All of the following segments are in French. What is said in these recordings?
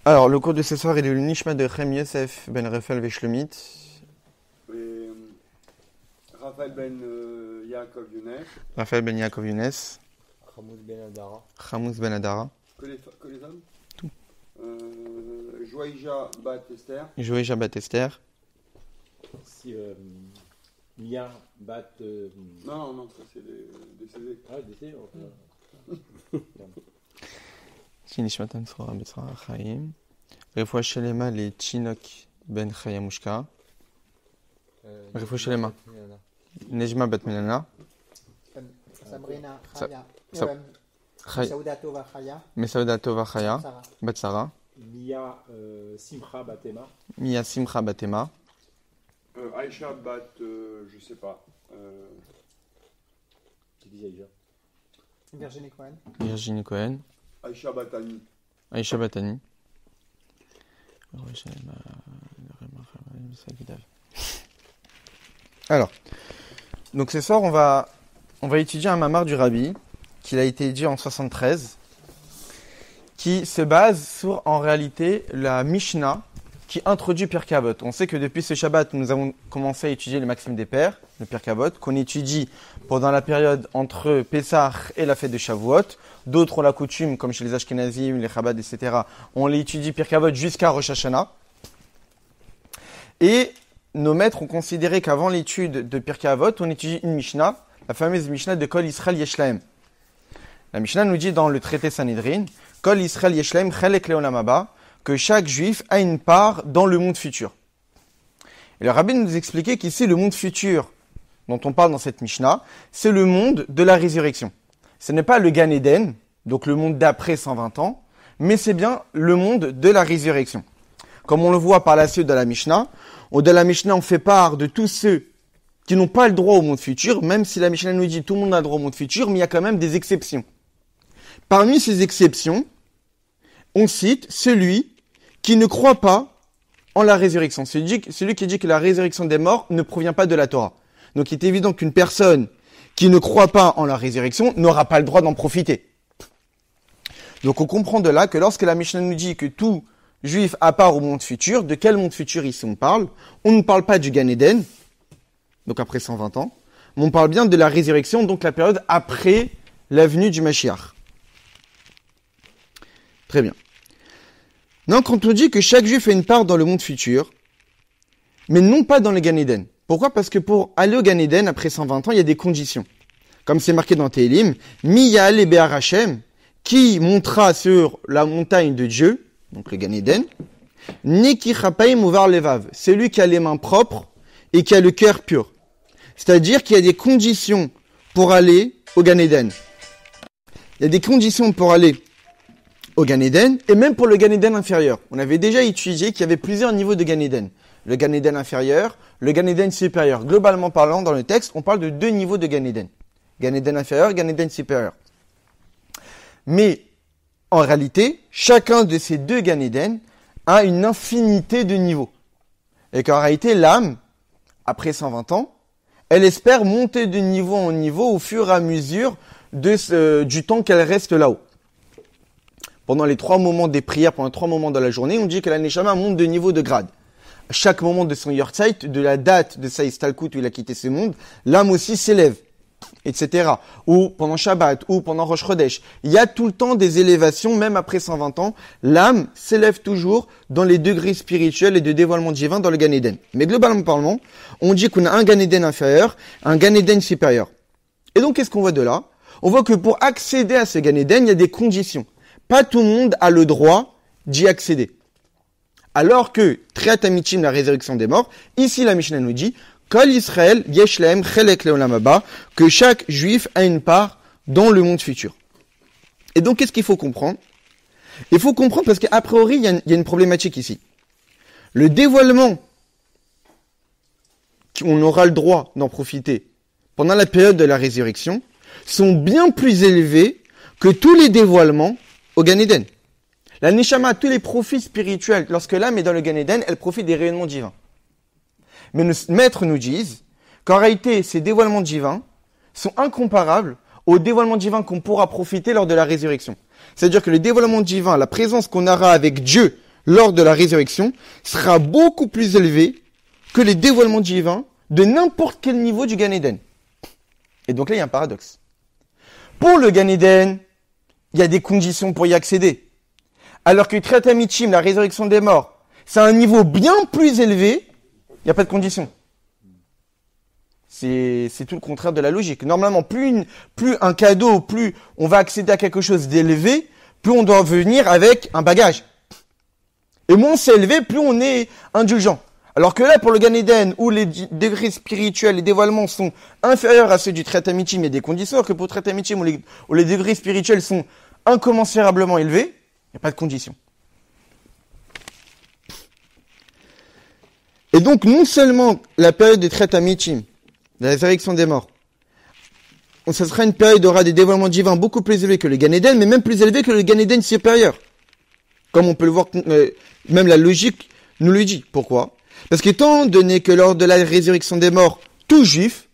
Alors, le cours de ce soir, il est le Nishma de Chem Yosef ben Raphaël Veshlomit. Et Raphaël ben Yaakov Younes. Raphaël ben Yaakov Younes. Hamouz ben Adara. Hamouz ben Adara. Que les hommes. Tout. Joaïja bat Esther. Joaïja bat Esther. Si Mia bat. Non, ça c'est des CV. Ah, décès. Nishmatan Sora Betzra Chaim. Refoua Shelema le Chinok ben Chayamushka. Refoua Shelema. Nejma bat Melana. Sabrina Sa- Chaya. Sauda Tova Chaya. Mesauda Tova Chaya. Sarah. Bat Sarah. Mia Simcha Batema. Mia Simcha Batema. Aïcha bat, je sais pas. Qui dit déjà Virginie Cohen. Virginie Cohen. Aïcha Batani. Aïcha Batani. Alors, donc ce soir, on va étudier un mamar du Rabbi, qui a été dit en 73, qui se base sur, en réalité, la Mishnah qui introduit Pirkei Avot. On sait que depuis ce Shabbat, nous avons commencé à étudier les maximes des pères, le Pirkei Avot, qu'on étudie pendant la période entre Pessah et la fête de Shavuot. D'autres ont la coutume, comme chez les Ashkenazim, les Chabad, etc., on l'étudie Pirkei Avot jusqu'à Rosh Hashanah. Et nos maîtres ont considéré qu'avant l'étude de Pirkei Avot, on étudie une Mishnah, la fameuse Mishnah de Kol Israël Yesh Lahem. La Mishnah nous dit dans le traité Sanhedrin, Kol Israël Yesh Lahem Chelek Leolam Haba, que chaque juif a une part dans le monde futur. Et le rabbin nous expliquait qu'ici, le monde futur dont on parle dans cette Mishnah, c'est le monde de la résurrection. Ce n'est pas le Gan Eden, donc le monde d'après 120 ans, mais c'est bien le monde de la résurrection. Comme on le voit par la suite de la Mishnah, de la Mishnah, on fait part de tous ceux qui n'ont pas le droit au monde futur, même si la Mishnah nous dit tout le monde a le droit au monde futur, mais il y a quand même des exceptions. Parmi ces exceptions, on cite celui qui ne croit pas en la résurrection. Celui qui dit que la résurrection des morts ne provient pas de la Torah. Donc il est évident qu'une personne qui ne croit pas en la résurrection n'aura pas le droit d'en profiter. Donc on comprend de là que lorsque la Mishnah nous dit que tout juif a part au monde futur, de quel monde futur ici on parle? On ne parle pas du Gan Eden, donc après 120 ans, mais on parle bien de la résurrection, donc la période après la venue du Mashiach. Très bien. Donc, quand on dit que chaque juif a une part dans le monde futur, mais non pas dans le Gan Eden. Pourquoi? Parce que pour aller au Gan Eden, après 120 ans, il y a des conditions. Comme c'est marqué dans Tehillim, Mi Ya'ale Be'ar Hashem, qui montera sur la montagne de Dieu, donc le Gan Eden, Neki Chapaim Uvar Levav, celui qui a les mains propres et qui a le cœur pur. C'est-à-dire qu'il y a des conditions pour aller au Gan Eden. Il y a des conditions pour aller au Gan Eden, et même pour le Gan Eden inférieur. On avait déjà étudié qu'il y avait plusieurs niveaux de Gan Eden. Le Gan Eden inférieur, le Gan Eden supérieur. Globalement parlant, dans le texte, on parle de deux niveaux de Gan Eden. Gan Eden inférieur, Gan Eden supérieur. Mais, en réalité, chacun de ces deux Gan Eden a une infinité de niveaux. Et qu'en réalité, l'âme, après 120 ans, elle espère monter de niveau en niveau au fur et à mesure du temps qu'elle reste là-haut. Pendant les 3 moments des prières, pendant 3 moments de la journée, on dit que la Neshama monte de niveau de grade. À chaque moment de son Yortzeit, de la date de sa Istalkut où il a quitté ce monde, l'âme aussi s'élève, etc. Ou pendant Shabbat, ou pendant Rosh Chodesh. Il y a tout le temps des élévations, même après 120 ans. L'âme s'élève toujours dans les degrés spirituels et de dévoilement divin dans le Gan Eden. Mais globalement parlant, on dit qu'on a un Gan Eden inférieur, un Gan Eden supérieur. Et donc, qu'est-ce qu'on voit de là? On voit que pour accéder à ce Gan Eden, il y a des conditions. Pas tout le monde a le droit d'y accéder. Alors que, Triat Amitim, la résurrection des morts, ici la Mishnah nous dit, Kol Israël Yesh Lahem Chelek Leolam Haba, que chaque juif a une part dans le monde futur. Et donc, qu'est-ce qu'il faut comprendre? Il faut comprendre parce qu'a priori, il y a une problématique ici. Le dévoilement, qu'on aura le droit d'en profiter pendant la période de la résurrection, sont bien plus élevés que tous les dévoilements au Gan Eden. La Neshama, tous les profits spirituels, lorsque l'âme est dans le Gan Eden, elle profite des rayonnements divins. Mais nos maîtres nous disent qu'en réalité, ces dévoilements divins sont incomparables aux dévoilements divins qu'on pourra profiter lors de la résurrection. C'est-à-dire que le dévoilement divin, la présence qu'on aura avec Dieu lors de la résurrection sera beaucoup plus élevé que les dévoilements divins de n'importe quel niveau du Gan Eden. Et donc là, il y a un paradoxe. Pour le Gan Eden, il y a des conditions pour y accéder. Alors que Triat HaMitzim, la résurrection des morts, c'est un niveau bien plus élevé, il n'y a pas de conditions. C'est tout le contraire de la logique. Normalement, plus un cadeau, plus on va accéder à quelque chose d'élevé, plus on doit venir avec un bagage. Et moins c'est élevé, plus on est indulgent. Alors que là, pour le Gan Eden, où les degrés spirituels, les dévoilements sont inférieurs à ceux du Triat HaMitzim, il y a des conditions, alors que pour Triat HaMitzim, où les degrés spirituels sont incommensurablement élevés, il n'y a pas de conditions. Et donc, non seulement la période de Triat HaMitzim, de la résurrection des morts, ce sera une période où il y aura des dévoilements divins beaucoup plus élevés que le Gan Eden, mais même plus élevés que le Gan Eden supérieur. Comme on peut le voir, même la logique nous le dit. Pourquoi ? Parce qu'étant donné que lors de la résurrection des morts, tous juifs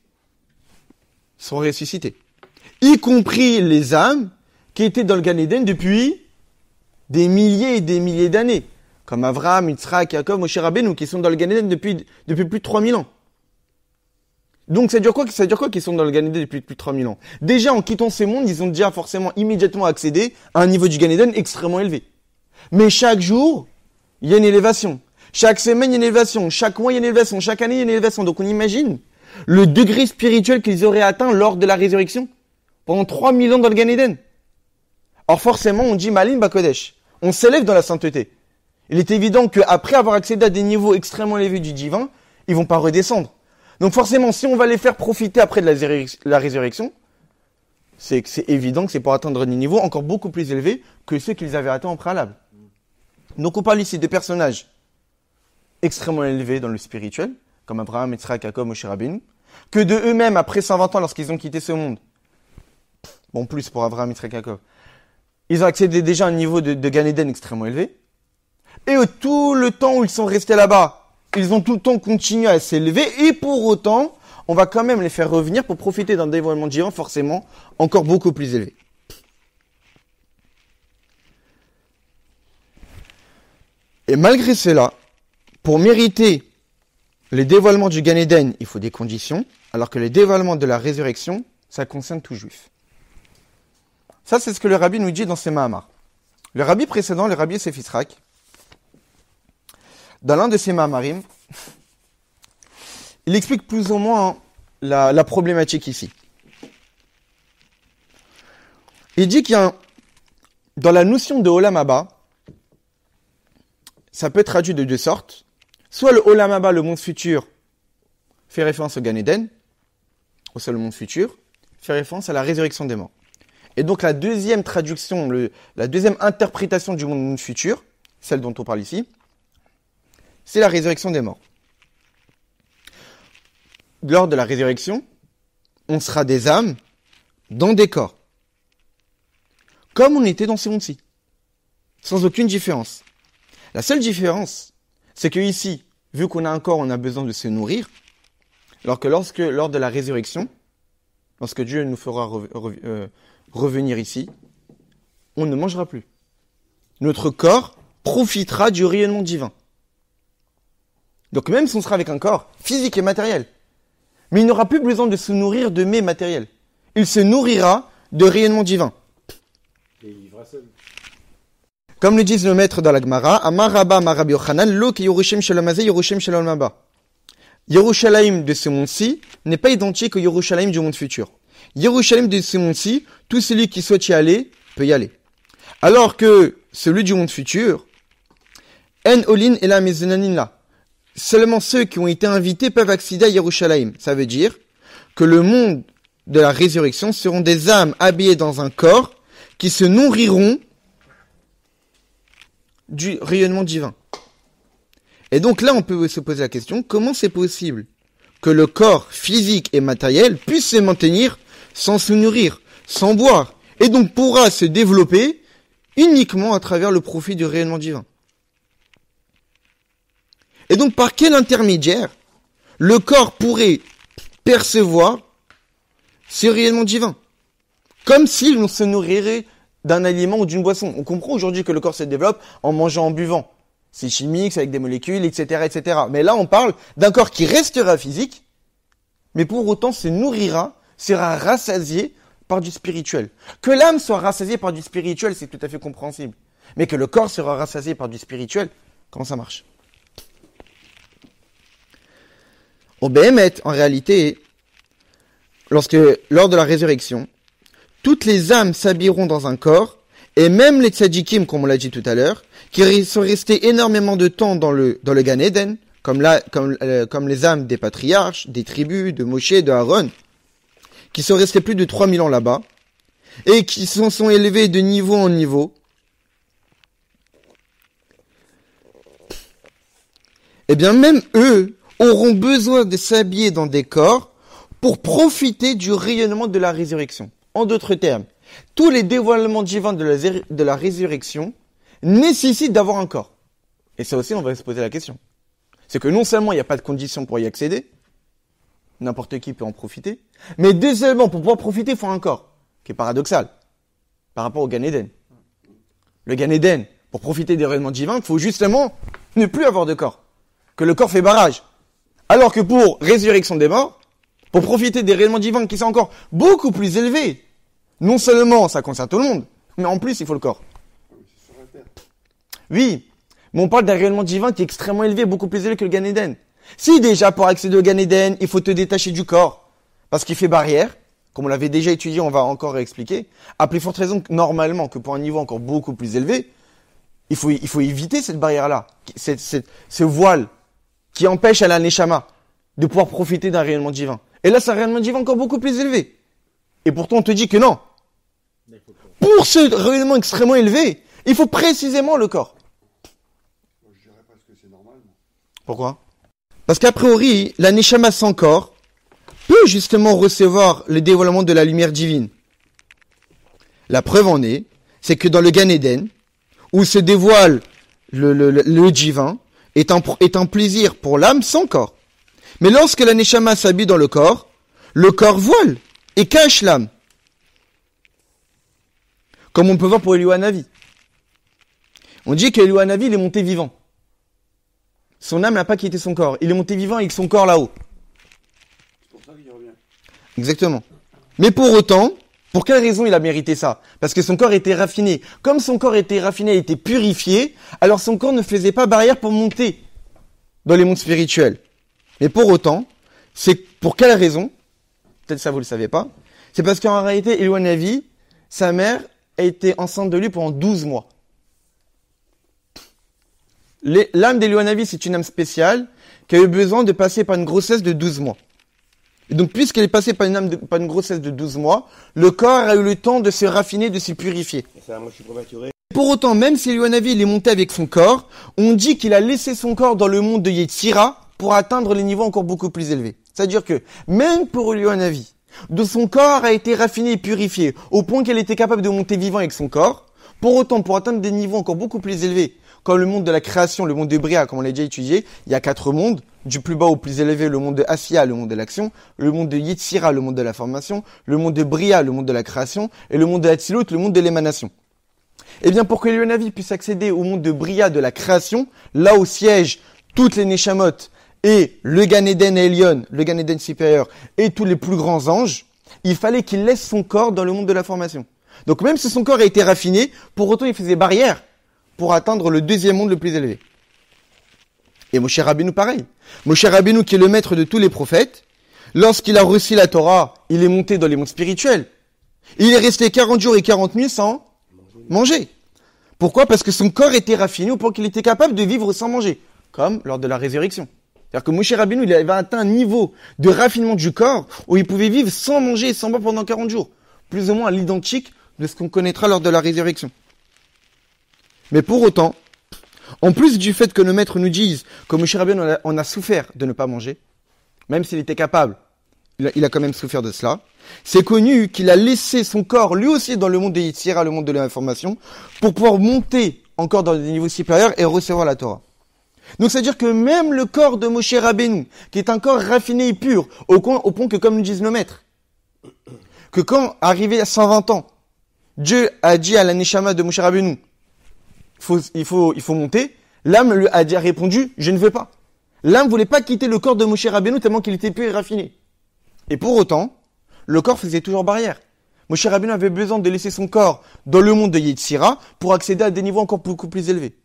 sont ressuscités. Y compris les âmes qui étaient dans le Gan Eden depuis des milliers et des milliers d'années. Comme Avraham, Yitzhak, Yaakov, Moshe Rabbeinu, qui sont dans le Gan Eden depuis plus de 3000 ans. Donc ça veut dire quoi qu'ils sont dans le Gan Eden depuis plus de 3000 ans ? Déjà, en quittant ces mondes, ils ont déjà forcément immédiatement accédé à un niveau du Gan Eden extrêmement élevé. Mais chaque jour, il y a une élévation. Chaque semaine, il y a une élévation. Chaque mois, il y a une élévation. Chaque année, il y a une élévation. Donc on imagine le degré spirituel qu'ils auraient atteint lors de la résurrection pendant 3000 ans dans le Gan Eden. Or forcément, on dit Malim Bakodesh. On s'élève dans la sainteté. Il est évident qu'après avoir accédé à des niveaux extrêmement élevés du divin, ils vont pas redescendre. Donc forcément, si on va les faire profiter après de la résurrection, c'est évident que c'est pour atteindre des niveaux encore beaucoup plus élevés que ceux qu'ils avaient atteints en préalable. Donc on parle ici de personnages extrêmement élevés dans le spirituel, comme Abraham, Yitzhak, Yaakov, Moshe Rabbeinu, que de eux-mêmes, après 120 ans, lorsqu'ils ont quitté ce monde, bon, plus pour Abraham, Yitzhak, Yaakov, ils ont accédé déjà à un niveau de Gan Eden extrêmement élevé, et tout le temps où ils sont restés là-bas, ils ont tout le temps continué à s'élever, et pour autant, on va quand même les faire revenir pour profiter d'un dévoilement divin forcément encore beaucoup plus élevé. Et malgré cela, pour mériter les dévoilements du Gan Eden, il faut des conditions, alors que les dévoilements de la résurrection, ça concerne tout juif. Ça, c'est ce que le rabbi nous dit dans ses Mahamar. Le rabbi précédent, le rabbi Yosef Yitzhak, dans l'un de ses Mahamarim, il explique plus ou moins la problématique ici. Il dit qu'il y a dans la notion de Olam Haba, ça peut être traduit de deux sortes. Soit le Olam Haba, le monde futur, fait référence au Gan Eden, au seul monde futur, fait référence à la résurrection des morts. Et donc la deuxième traduction, la deuxième interprétation du monde futur, celle dont on parle ici, c'est la résurrection des morts. Lors de la résurrection, on sera des âmes dans des corps. Comme on était dans ce monde-ci. Sans aucune différence. La seule différence, c'est que ici, vu qu'on a un corps, on a besoin de se nourrir. Alors que lors de la résurrection, lorsque Dieu nous fera revenir ici, on ne mangera plus. Notre corps profitera du rayonnement divin. Donc même si on sera avec un corps physique et matériel, mais il n'aura plus besoin de se nourrir de mets matériels. Il se nourrira de rayonnement divin. Et il vivra seul. Comme le disent le maître dans la Gemara, Amar Rabba Amar Rabbi Yochanan, lo ki Yerushalem shel Hamazeh, Yerushalem shel Olam Haba. Yerushalayim de ce monde-ci n'est pas identique au Yerushalayim du monde futur. Yerushalayim de ce monde-ci, tout celui qui souhaite y aller peut y aller. Alors que celui du monde futur, En Olin et la Mezonanin là. Seulement ceux qui ont été invités peuvent accéder à Yerushalayim. Ça veut dire que le monde de la résurrection seront des âmes habillées dans un corps qui se nourriront du rayonnement divin. Et donc là, on peut se poser la question, comment c'est possible que le corps physique et matériel puisse se maintenir sans se nourrir, sans boire, et donc pourra se développer uniquement à travers le profit du rayonnement divin? Et donc, par quel intermédiaire le corps pourrait percevoir ce rayonnement divin? Comme s'il se nourrirait d'un aliment ou d'une boisson. On comprend aujourd'hui que le corps se développe en mangeant, en buvant. C'est chimique, c'est avec des molécules, etc., etc. Mais là, on parle d'un corps qui restera physique, mais pour autant se nourrira, sera rassasié par du spirituel. Que l'âme soit rassasiée par du spirituel, c'est tout à fait compréhensible. Mais que le corps sera rassasié par du spirituel, comment ça marche? Au Béhémet, en réalité, lors de la résurrection, toutes les âmes s'habilleront dans un corps, et même les tzadikim, comme on l'a dit tout à l'heure, qui sont restés énormément de temps dans le Gan Eden, comme les âmes des patriarches, des tribus, de Moshe, de Aaron, qui sont restés plus de 3000 ans là-bas, et qui sont élevés de niveau en niveau. Eh bien, même eux auront besoin de s'habiller dans des corps pour profiter du rayonnement de la résurrection. En d'autres termes, tous les dévoilements divins de la résurrection nécessitent d'avoir un corps. Et ça aussi, on va se poser la question. C'est que non seulement il n'y a pas de conditions pour y accéder, n'importe qui peut en profiter, mais deuxièmement, pour pouvoir profiter, il faut un corps, qui est paradoxal, par rapport au Gan Eden. Le Gan Eden, pour profiter des rayonnements divins, il faut justement ne plus avoir de corps, que le corps fait barrage. Alors que pour résurrection des morts, pour profiter des rayonnements divins qui sont encore beaucoup plus élevés, non seulement ça concerne tout le monde, mais en plus il faut le corps. Oui, mais on parle d'un rayonnement divin qui est extrêmement élevé, beaucoup plus élevé que le Gan Eden. Si déjà pour accéder au Gan Eden, il faut te détacher du corps, parce qu'il fait barrière, comme on l'avait déjà étudié, on va encore réexpliquer, à plus forte raison que normalement, que pour un niveau encore beaucoup plus élevé, il faut éviter cette barrière-là, ce voile qui empêche à la Neshama de pouvoir profiter d'un rayonnement divin. Et là, c'est un rayonnement divin encore beaucoup plus élevé. Et pourtant, on te dit que non. Pour ce rayonnement extrêmement élevé, il faut précisément le corps. Je dirais presque que c'est normal. Pourquoi? Parce qu'a priori, la Neshama sans corps peut justement recevoir le dévoilement de la lumière divine. La preuve en est, c'est que dans le Gan Eden, où se dévoile le divin, est un plaisir pour l'âme sans corps. Mais lorsque la Neshama s'habille dans le corps voile et cache l'âme. Comme on peut voir pour Eliyahu Hanavi. On dit qu'Eliyahu Hanavi, il est monté vivant. Son âme n'a pas quitté son corps. Il est monté vivant avec son corps là-haut. C'est pour ça qu'il revient. Exactement. Mais pour autant, pour quelle raison il a mérité ça? Parce que son corps était raffiné. Comme son corps était raffiné, il était purifié, alors son corps ne faisait pas barrière pour monter dans les mondes spirituels. Mais pour autant, c'est pour quelle raison? Peut-être ça vous le savez pas. C'est parce qu'en réalité, Eliyahu Hanavi, sa mère a été enceinte de lui pendant 12 mois. L'âme d'Eliyahu Hanavi, c'est une âme spéciale qui a eu besoin de passer par une grossesse de 12 mois. Et donc, puisqu'elle est passée par une grossesse de 12 mois, le corps a eu le temps de se raffiner, de se purifier. Ça, moi, je suis prématuré. Pour autant, même si Eliyahu Hanavi il est monté avec son corps, on dit qu'il a laissé son corps dans le monde de Yetzira pour atteindre les niveaux encore beaucoup plus élevés. C'est-à-dire que, même pour Eliyahu Hanavi, de son corps a été raffiné et purifié, au point qu'elle était capable de monter vivant avec son corps, pour autant, pour atteindre des niveaux encore beaucoup plus élevés, comme le monde de la création, le monde de Bria, comme on l'a déjà étudié, il y a 4 mondes, du plus bas au plus élevé, le monde de Asiya, le monde de l'action, le monde de Yetzira, le monde de la formation, le monde de Bria, le monde de la création, et le monde de Hatzilut, le monde de l'émanation. Eh bien, pour que Eliyahu Hanavi puisse accéder au monde de Bria, de la création, là où siègent toutes les Neshamot, et le Gan Eden Elyon, le Gan Eden supérieur, et tous les plus grands anges, il fallait qu'il laisse son corps dans le monde de la formation. Donc même si son corps a été raffiné, pour autant il faisait barrière pour atteindre le deuxième monde le plus élevé. Et Moshe Rabbeinu pareil. Moshe Rabbeinu qui est le maître de tous les prophètes, lorsqu'il a reçu la Torah, il est monté dans les mondes spirituels. Il est resté 40 jours et 40 nuits sans manger. Pourquoi? Parce que son corps était raffiné au point qu'il était capable de vivre sans manger, comme lors de la résurrection. C'est-à-dire que Moshe Rabbeinu, il avait atteint un niveau de raffinement du corps où il pouvait vivre sans manger et sans boire pendant 40 jours. Plus ou moins à l'identique de ce qu'on connaîtra lors de la résurrection. Mais pour autant, en plus du fait que nos maîtres nous disent que Moshe Rabbeinu en a souffert de ne pas manger, même s'il était capable, il a quand même souffert de cela, c'est connu qu'il a laissé son corps, lui aussi dans le monde des Yetzira, le monde de l'information, pour pouvoir monter encore dans des niveaux supérieurs et recevoir la Torah. Donc c'est-à-dire que même le corps de Moshe Rabbeinu, qui est un corps raffiné et pur, au point que, comme nous disent nos maîtres, que quand, arrivé à 120 ans, Dieu a dit à la Neshama de Moshe Rabbeinu, il faut monter, L'âme lui a déjà répondu, je ne veux pas. L'âme voulait pas quitter le corps de Moshe Rabbeinu tellement qu'il était pur et raffiné. Et pour autant, le corps faisait toujours barrière. Moshe Rabbeinu avait besoin de laisser son corps dans le monde de Yetzira pour accéder à des niveaux encore beaucoup plus élevés.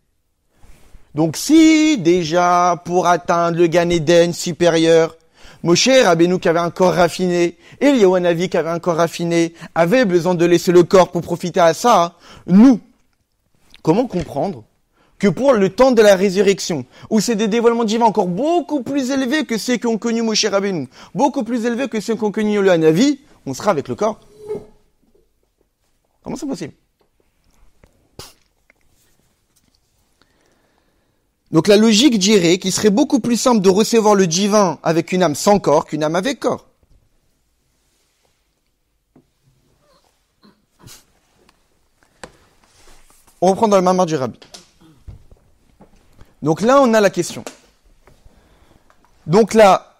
Donc si déjà pour atteindre le Gan Eden supérieur, Moshe Rabbeinu qui avait un corps raffiné, et Eliyahu Hanavi qui avait un corps raffiné, avait besoin de laisser le corps pour profiter à ça, nous, comment comprendre que pour le temps de la résurrection, où c'est des dévoilements divins encore beaucoup plus élevés que ceux qui ont connu Moshe Rabbeinu, beaucoup plus élevés que ceux qui ont connu Eliyahu Hanavi, on sera avec le corps? Comment c'est possible? Donc la logique dirait qu'il serait beaucoup plus simple de recevoir le divin avec une âme sans corps qu'une âme avec corps. On reprend dans le Mamar du Rabbi. Donc là, on a la question. Donc là,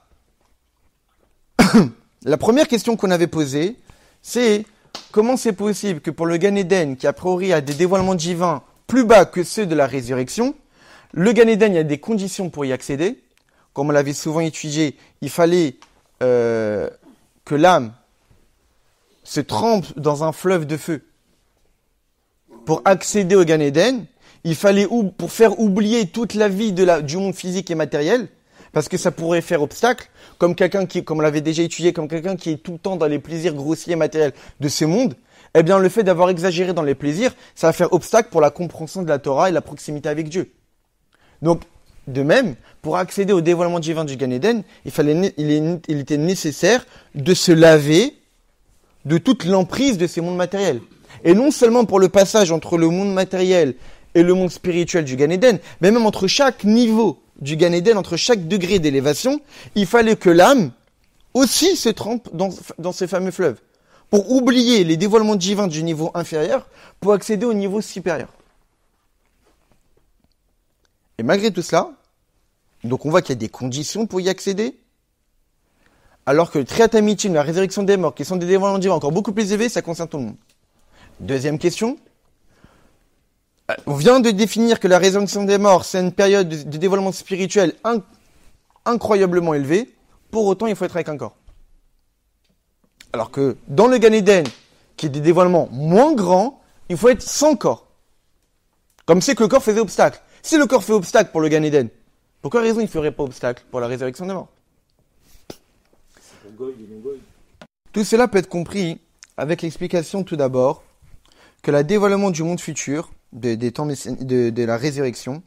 la première question qu'on avait posée, c'est comment c'est possible que pour le Gan Eden, qui a priori a des dévoilements divins plus bas que ceux de la résurrection, le Gan Eden, il y a des conditions pour y accéder. Comme on l'avait souvent étudié, il fallait que l'âme se trempe dans un fleuve de feu. Pour accéder au Gan Eden, il fallait pour faire oublier toute la vie du monde physique et matériel, parce que ça pourrait faire obstacle, comme quelqu'un qui, comme on l'avait déjà étudié, comme quelqu'un qui est tout le temps dans les plaisirs grossiers et matériels de ce monde. Eh bien, le fait d'avoir exagéré dans les plaisirs, ça va faire obstacle pour la compréhension de la Torah et la proximité avec Dieu. Donc, de même, pour accéder au dévoilement divin du Gan Eden, il était nécessaire de se laver de toute l'emprise de ces mondes matériels. Et non seulement pour le passage entre le monde matériel et le monde spirituel du Gan Eden, mais même entre chaque niveau du Gan Eden, entre chaque degré d'élévation, il fallait que l'âme aussi se trempe dans ces fameux fleuves, pour oublier les dévoilements divins du niveau inférieur, pour accéder au niveau supérieur. Et malgré tout cela, donc on voit qu'il y a des conditions pour y accéder, alors que le Triat Amitim, la résurrection des morts, qui sont des dévoilements divins encore beaucoup plus élevés, ça concerne tout le monde. Deuxième question. On vient de définir que la résurrection des morts, c'est une période de dévoilement spirituel incroyablement élevée. Pour autant, il faut être avec un corps. Alors que dans le Gan Eden, qui est des dévoilements moins grands, il faut être sans corps. Comme c'est que le corps faisait obstacle. Si le corps fait obstacle pour le Gan Eden, pour quelle raison il ne ferait pas obstacle pour la résurrection des morts? Tout cela peut être compris avec l'explication tout d'abord que le dévoilement du monde futur, des temps de la résurrection.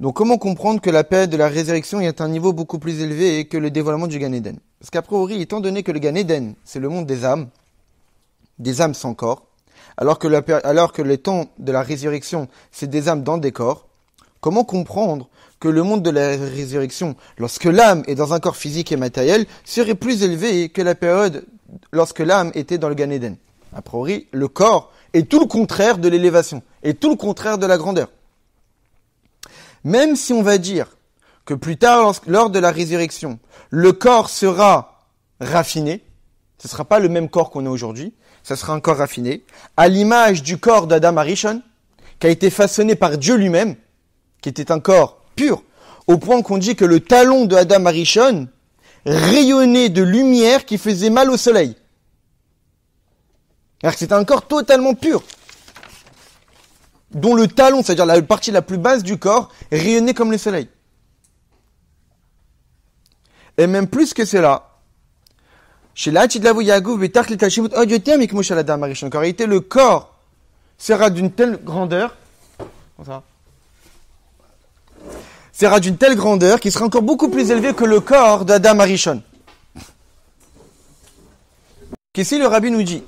Donc comment comprendre que la période de la résurrection est à un niveau beaucoup plus élevé que le dévoilement du Gan Eden? Parce qu'a priori, étant donné que le Gan Eden, c'est le monde des âmes sans corps, alors que les temps de la résurrection, c'est des âmes dans des corps, comment comprendre que le monde de la résurrection, lorsque l'âme est dans un corps physique et matériel, serait plus élevé que la période lorsque l'âme était dans le Gan Eden? A priori, le corps est tout le contraire de l'élévation, et tout le contraire de la grandeur. Même si on va dire que plus tard, lors de la résurrection, le corps sera raffiné, ce ne sera pas le même corps qu'on a aujourd'hui, ça sera un corps raffiné, à l'image du corps d'Adam Arishon, qui a été façonné par Dieu lui-même, qui était un corps pur, au point qu'on dit que le talon de Adam Arishon rayonnait de lumière qui faisait mal au soleil. Alors que c'était un corps totalement pur, dont le talon, c'est-à-dire la partie la plus basse du corps, rayonnait comme le soleil. Et même plus que cela, en réalité, le corps sera d'une telle grandeur, qu'il sera encore beaucoup plus élevé que le corps d'Adam Arishon. Qu'ici, le Rabbi nous dit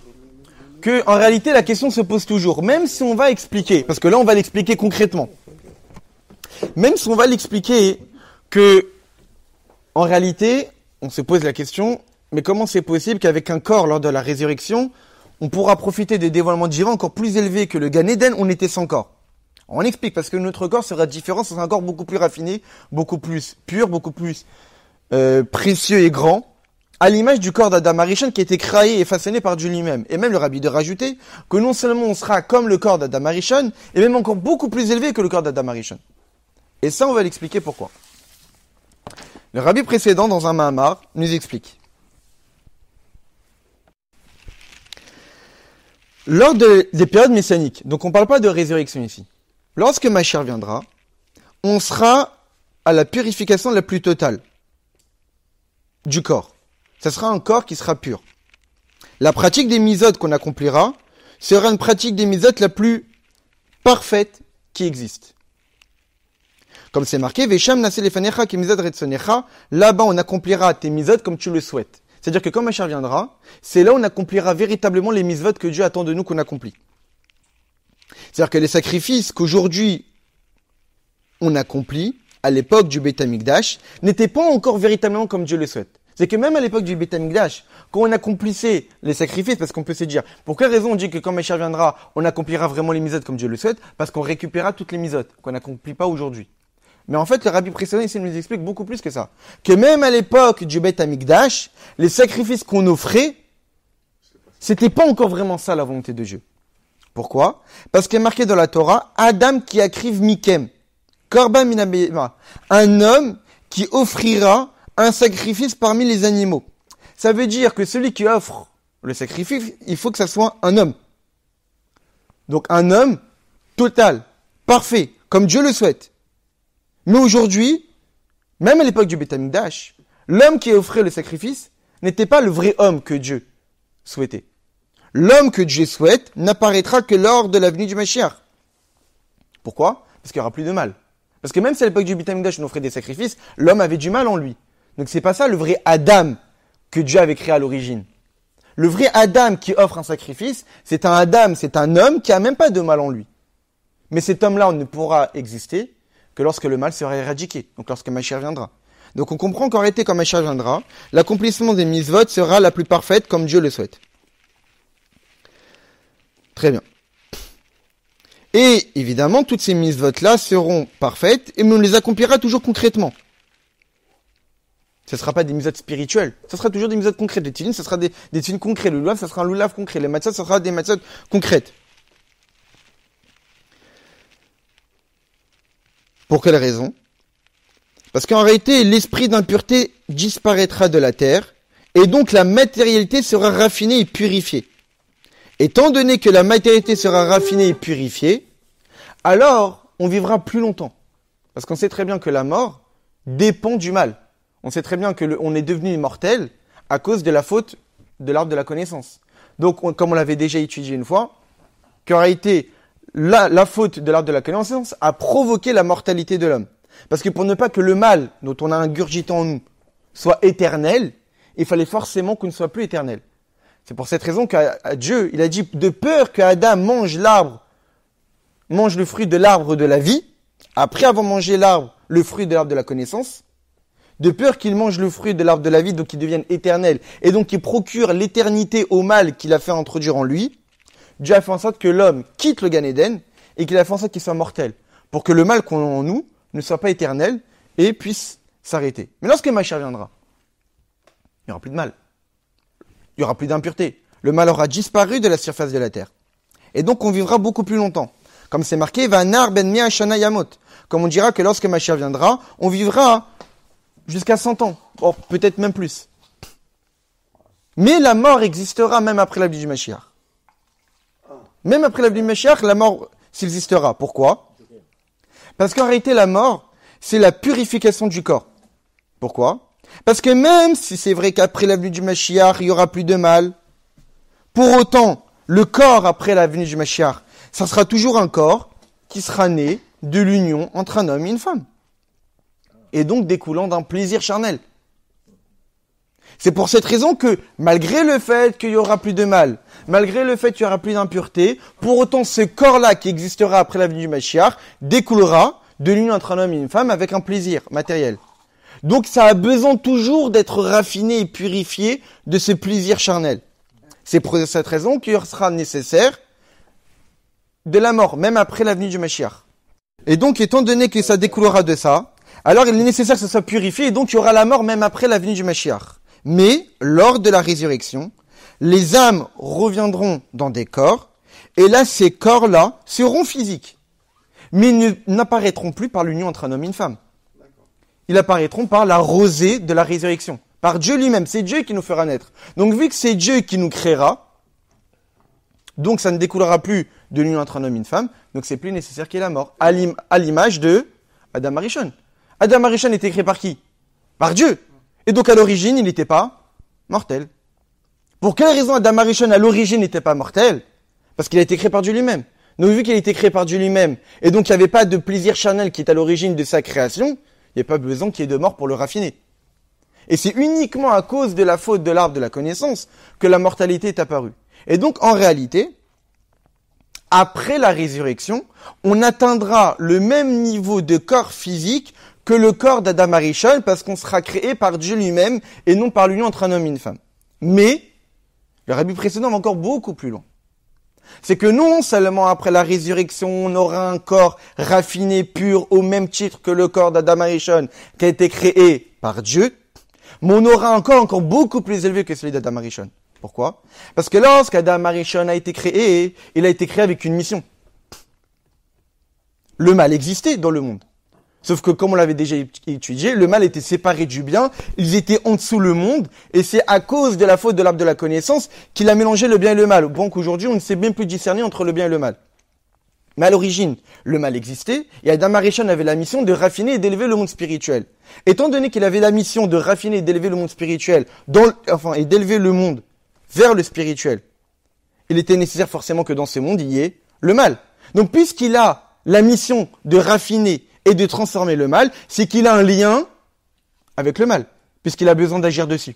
que, en réalité, la question se pose toujours, même si on va expliquer, parce que là, on va l'expliquer concrètement. Même si on va l'expliquer que, en réalité, on se pose la question, mais comment c'est possible qu'avec un corps lors de la résurrection, on pourra profiter des dévoilements divins encore plus élevés que le Gan Eden, on était sans corps? On explique, parce que notre corps sera différent, ce sera un corps beaucoup plus raffiné, beaucoup plus pur, beaucoup plus précieux et grand, à l'image du corps d'Adam Arishon qui a été créé et façonné par Dieu lui-même. Et même le Rabbi de rajouter que non seulement on sera comme le corps d'Adam Arishon, et même encore beaucoup plus élevé que le corps d'Adam Arishon. Et ça, on va l'expliquer pourquoi. Le rabbi précédent, dans un Mahamar, nous explique. Lors des périodes messianiques, donc on ne parle pas de résurrection ici, lorsque Mashiach viendra, on sera à la purification la plus totale du corps. Ça sera un corps qui sera pur. La pratique des mitzvot qu'on accomplira sera une pratique des mitzvot la plus parfaite qui existe. Comme c'est marqué, Vesham nase lefanecha ki mitzvot retzonecha, là-bas on accomplira tes mitzvot comme tu le souhaites. C'est-à-dire que quand Mashiach viendra, c'est là où on accomplira véritablement les mitzvot que Dieu attend de nous qu'on accomplit. C'est-à-dire que les sacrifices qu'aujourd'hui on accomplit, à l'époque du Beit HaMikdash, n'étaient pas encore véritablement comme Dieu le souhaite. C'est que même à l'époque du Beit HaMikdash, quand on accomplissait les sacrifices, parce qu'on peut se dire, pour quelle raison on dit que quand Mashiach viendra, on accomplira vraiment les mitzvot comme Dieu le souhaite? Parce qu'on récupérera toutes les mitzvot qu'on n'accomplit pas aujourd'hui. Mais en fait, le rabbi précédent ici nous explique beaucoup plus que ça. Que même à l'époque du Beit HaMikdash, les sacrifices qu'on offrait, c'était pas encore vraiment ça la volonté de Dieu. Pourquoi? Parce qu'il est marqué dans la Torah, Adam qui akriv mikem, korban min habehema, un homme qui offrira un sacrifice parmi les animaux. Ça veut dire que celui qui offre le sacrifice, il faut que ça soit un homme. Donc un homme total, parfait, comme Dieu le souhaite. Mais aujourd'hui, même à l'époque du Beit HaMikdash, l'homme qui offrait le sacrifice n'était pas le vrai homme que Dieu souhaitait. L'homme que Dieu souhaite n'apparaîtra que lors de la venue du Mashiach. Pourquoi? Parce qu'il n'y aura plus de mal. Parce que même si à l'époque du Beit HaMikdash on offrait des sacrifices, l'homme avait du mal en lui. Donc c'est pas ça le vrai Adam que Dieu avait créé à l'origine. Le vrai Adam qui offre un sacrifice, c'est un Adam, c'est un homme qui a même pas de mal en lui. Mais cet homme-là ne pourra exister que lorsque le mal sera éradiqué, donc lorsque Mashiach viendra. Donc on comprend qu'en réalité, quand Mashiach viendra, l'accomplissement des mitzvot sera la plus parfaite comme Dieu le souhaite. Très bien. Et évidemment, toutes ces mitzvot-là seront parfaites, et on les accomplira toujours concrètement. Ce ne sera pas des mitzvot spirituels, ce sera toujours des mitzvot concrètes. Les tefilin, ce sera des tefilin concrets. Le lulav, ce sera un lulav concret. Les matzot, ce sera des matzot concrètes. Pour quelle raison? Parce qu'en réalité, l'esprit d'impureté disparaîtra de la terre, et donc la matérialité sera raffinée et purifiée. Étant donné que la matérialité sera raffinée et purifiée, alors on vivra plus longtemps. Parce qu'on sait très bien que la mort dépend du mal. On sait très bien que on est devenu immortel à cause de la faute de l'arbre de la connaissance. Donc, comme on l'avait déjà étudié une fois, qu'en réalité, la faute de l'arbre de la connaissance a provoqué la mortalité de l'homme. Parce que pour ne pas que le mal, dont on a ingurgité en nous, soit éternel, il fallait forcément qu'on ne soit plus éternel. C'est pour cette raison qu'à Dieu, il a dit, de peur qu'Adam mange le fruit de l'arbre de la vie, après avoir mangé le fruit de l'arbre de la connaissance, de peur qu'il mange le fruit de l'arbre de la vie, donc qu'il devienne éternel, et donc qu'il procure l'éternité au mal qu'il a fait introduire en lui, Dieu a fait en sorte que l'homme quitte le Gan Eden, et qu'il a fait en sorte qu'il soit mortel, pour que le mal qu'on a en nous ne soit pas éternel, et puisse s'arrêter. Mais lorsque Mashiach viendra, il n'y aura plus de mal. Il n'y aura plus d'impureté. Le mal aura disparu de la surface de la terre. Et donc on vivra beaucoup plus longtemps. Comme c'est marqué, Vanar ben mia shana yamot. Comme on dira que lorsque Mashiach viendra, on vivra jusqu'à 100 ans. Oh, peut-être même plus. Mais la mort existera même après la vie du Mashiach. Même après la vie du Mashiach, la mort subsistera. Pourquoi? Parce qu'en réalité, la mort, c'est la purification du corps. Pourquoi? Parce que même si c'est vrai qu'après la venue du Mashiach, il y aura plus de mal, pour autant, le corps après la venue du Mashiach, ça sera toujours un corps qui sera né de l'union entre un homme et une femme. Et donc découlant d'un plaisir charnel. C'est pour cette raison que, malgré le fait qu'il y aura plus de mal, malgré le fait qu'il y aura plus d'impureté, pour autant ce corps-là qui existera après la venue du Mashiach découlera de l'union entre un homme et une femme avec un plaisir matériel. Donc ça a besoin toujours d'être raffiné et purifié de ce plaisir charnel. C'est pour cette raison qu'il sera nécessaire de la mort, même après la venue du Mashiach. Et donc, étant donné que ça découlera de ça, alors il est nécessaire que ça soit purifié, et donc il y aura la mort même après la venue du Mashiach. Mais, lors de la résurrection, les âmes reviendront dans des corps, et là, ces corps-là seront physiques. mais n'apparaîtront plus par l'union entre un homme et une femme. D'accord. Ils apparaîtront par la rosée de la résurrection, par Dieu lui-même. C'est Dieu qui nous fera naître. Donc vu que c'est Dieu qui nous créera, donc ça ne découlera plus de l'union entre un homme et une femme, donc c'est plus nécessaire qu'il y ait la mort. À l'image de Adam Arishon. Adam Arishon était créé par qui? Par Dieu. Et donc à l'origine, il n'était pas mortel. Pour quelle raison Adam Arishon à l'origine n'était pas mortel? Parce qu'il a été créé par Dieu lui-même. Donc vu qu'il a été créé par Dieu lui-même, et donc il n'y avait pas de plaisir charnel qui est à l'origine de sa création, il n'y a pas besoin qu'il y ait de mort pour le raffiner. Et c'est uniquement à cause de la faute de l'arbre de la connaissance que la mortalité est apparue. Et donc en réalité, après la résurrection, on atteindra le même niveau de corps physique que le corps d'Adam Arishon, parce qu'on sera créé par Dieu lui-même et non par l'union entre un homme et une femme. Mais le rabbi précédent va encore beaucoup plus loin. C'est que non seulement après la résurrection, on aura un corps raffiné, pur, au même titre que le corps d'Adam Arishon, qui a été créé par Dieu, mais on aura un corps encore beaucoup plus élevé que celui d'Adam Arishon. Pourquoi? Parce que lorsqu'Adam Arishon a été créé, il a été créé avec une mission. Le mal existait dans le monde. Sauf que, comme on l'avait déjà étudié, le mal était séparé du bien, ils étaient en dessous le monde, et c'est à cause de la faute de l'arbre de la connaissance qu'il a mélangé le bien et le mal. Bon, qu'aujourd'hui, on ne sait même plus discerner entre le bien et le mal. Mais à l'origine, le mal existait, et Adam Arishon avait la mission de raffiner et d'élever le monde spirituel. Étant donné qu'il avait la mission de raffiner et d'élever le monde spirituel, et d'élever le monde vers le spirituel, il était nécessaire forcément que dans ce monde, il y ait le mal. Donc, puisqu'il a la mission de raffiner et de transformer le mal, c'est qu'il a un lien avec le mal, puisqu'il a besoin d'agir dessus.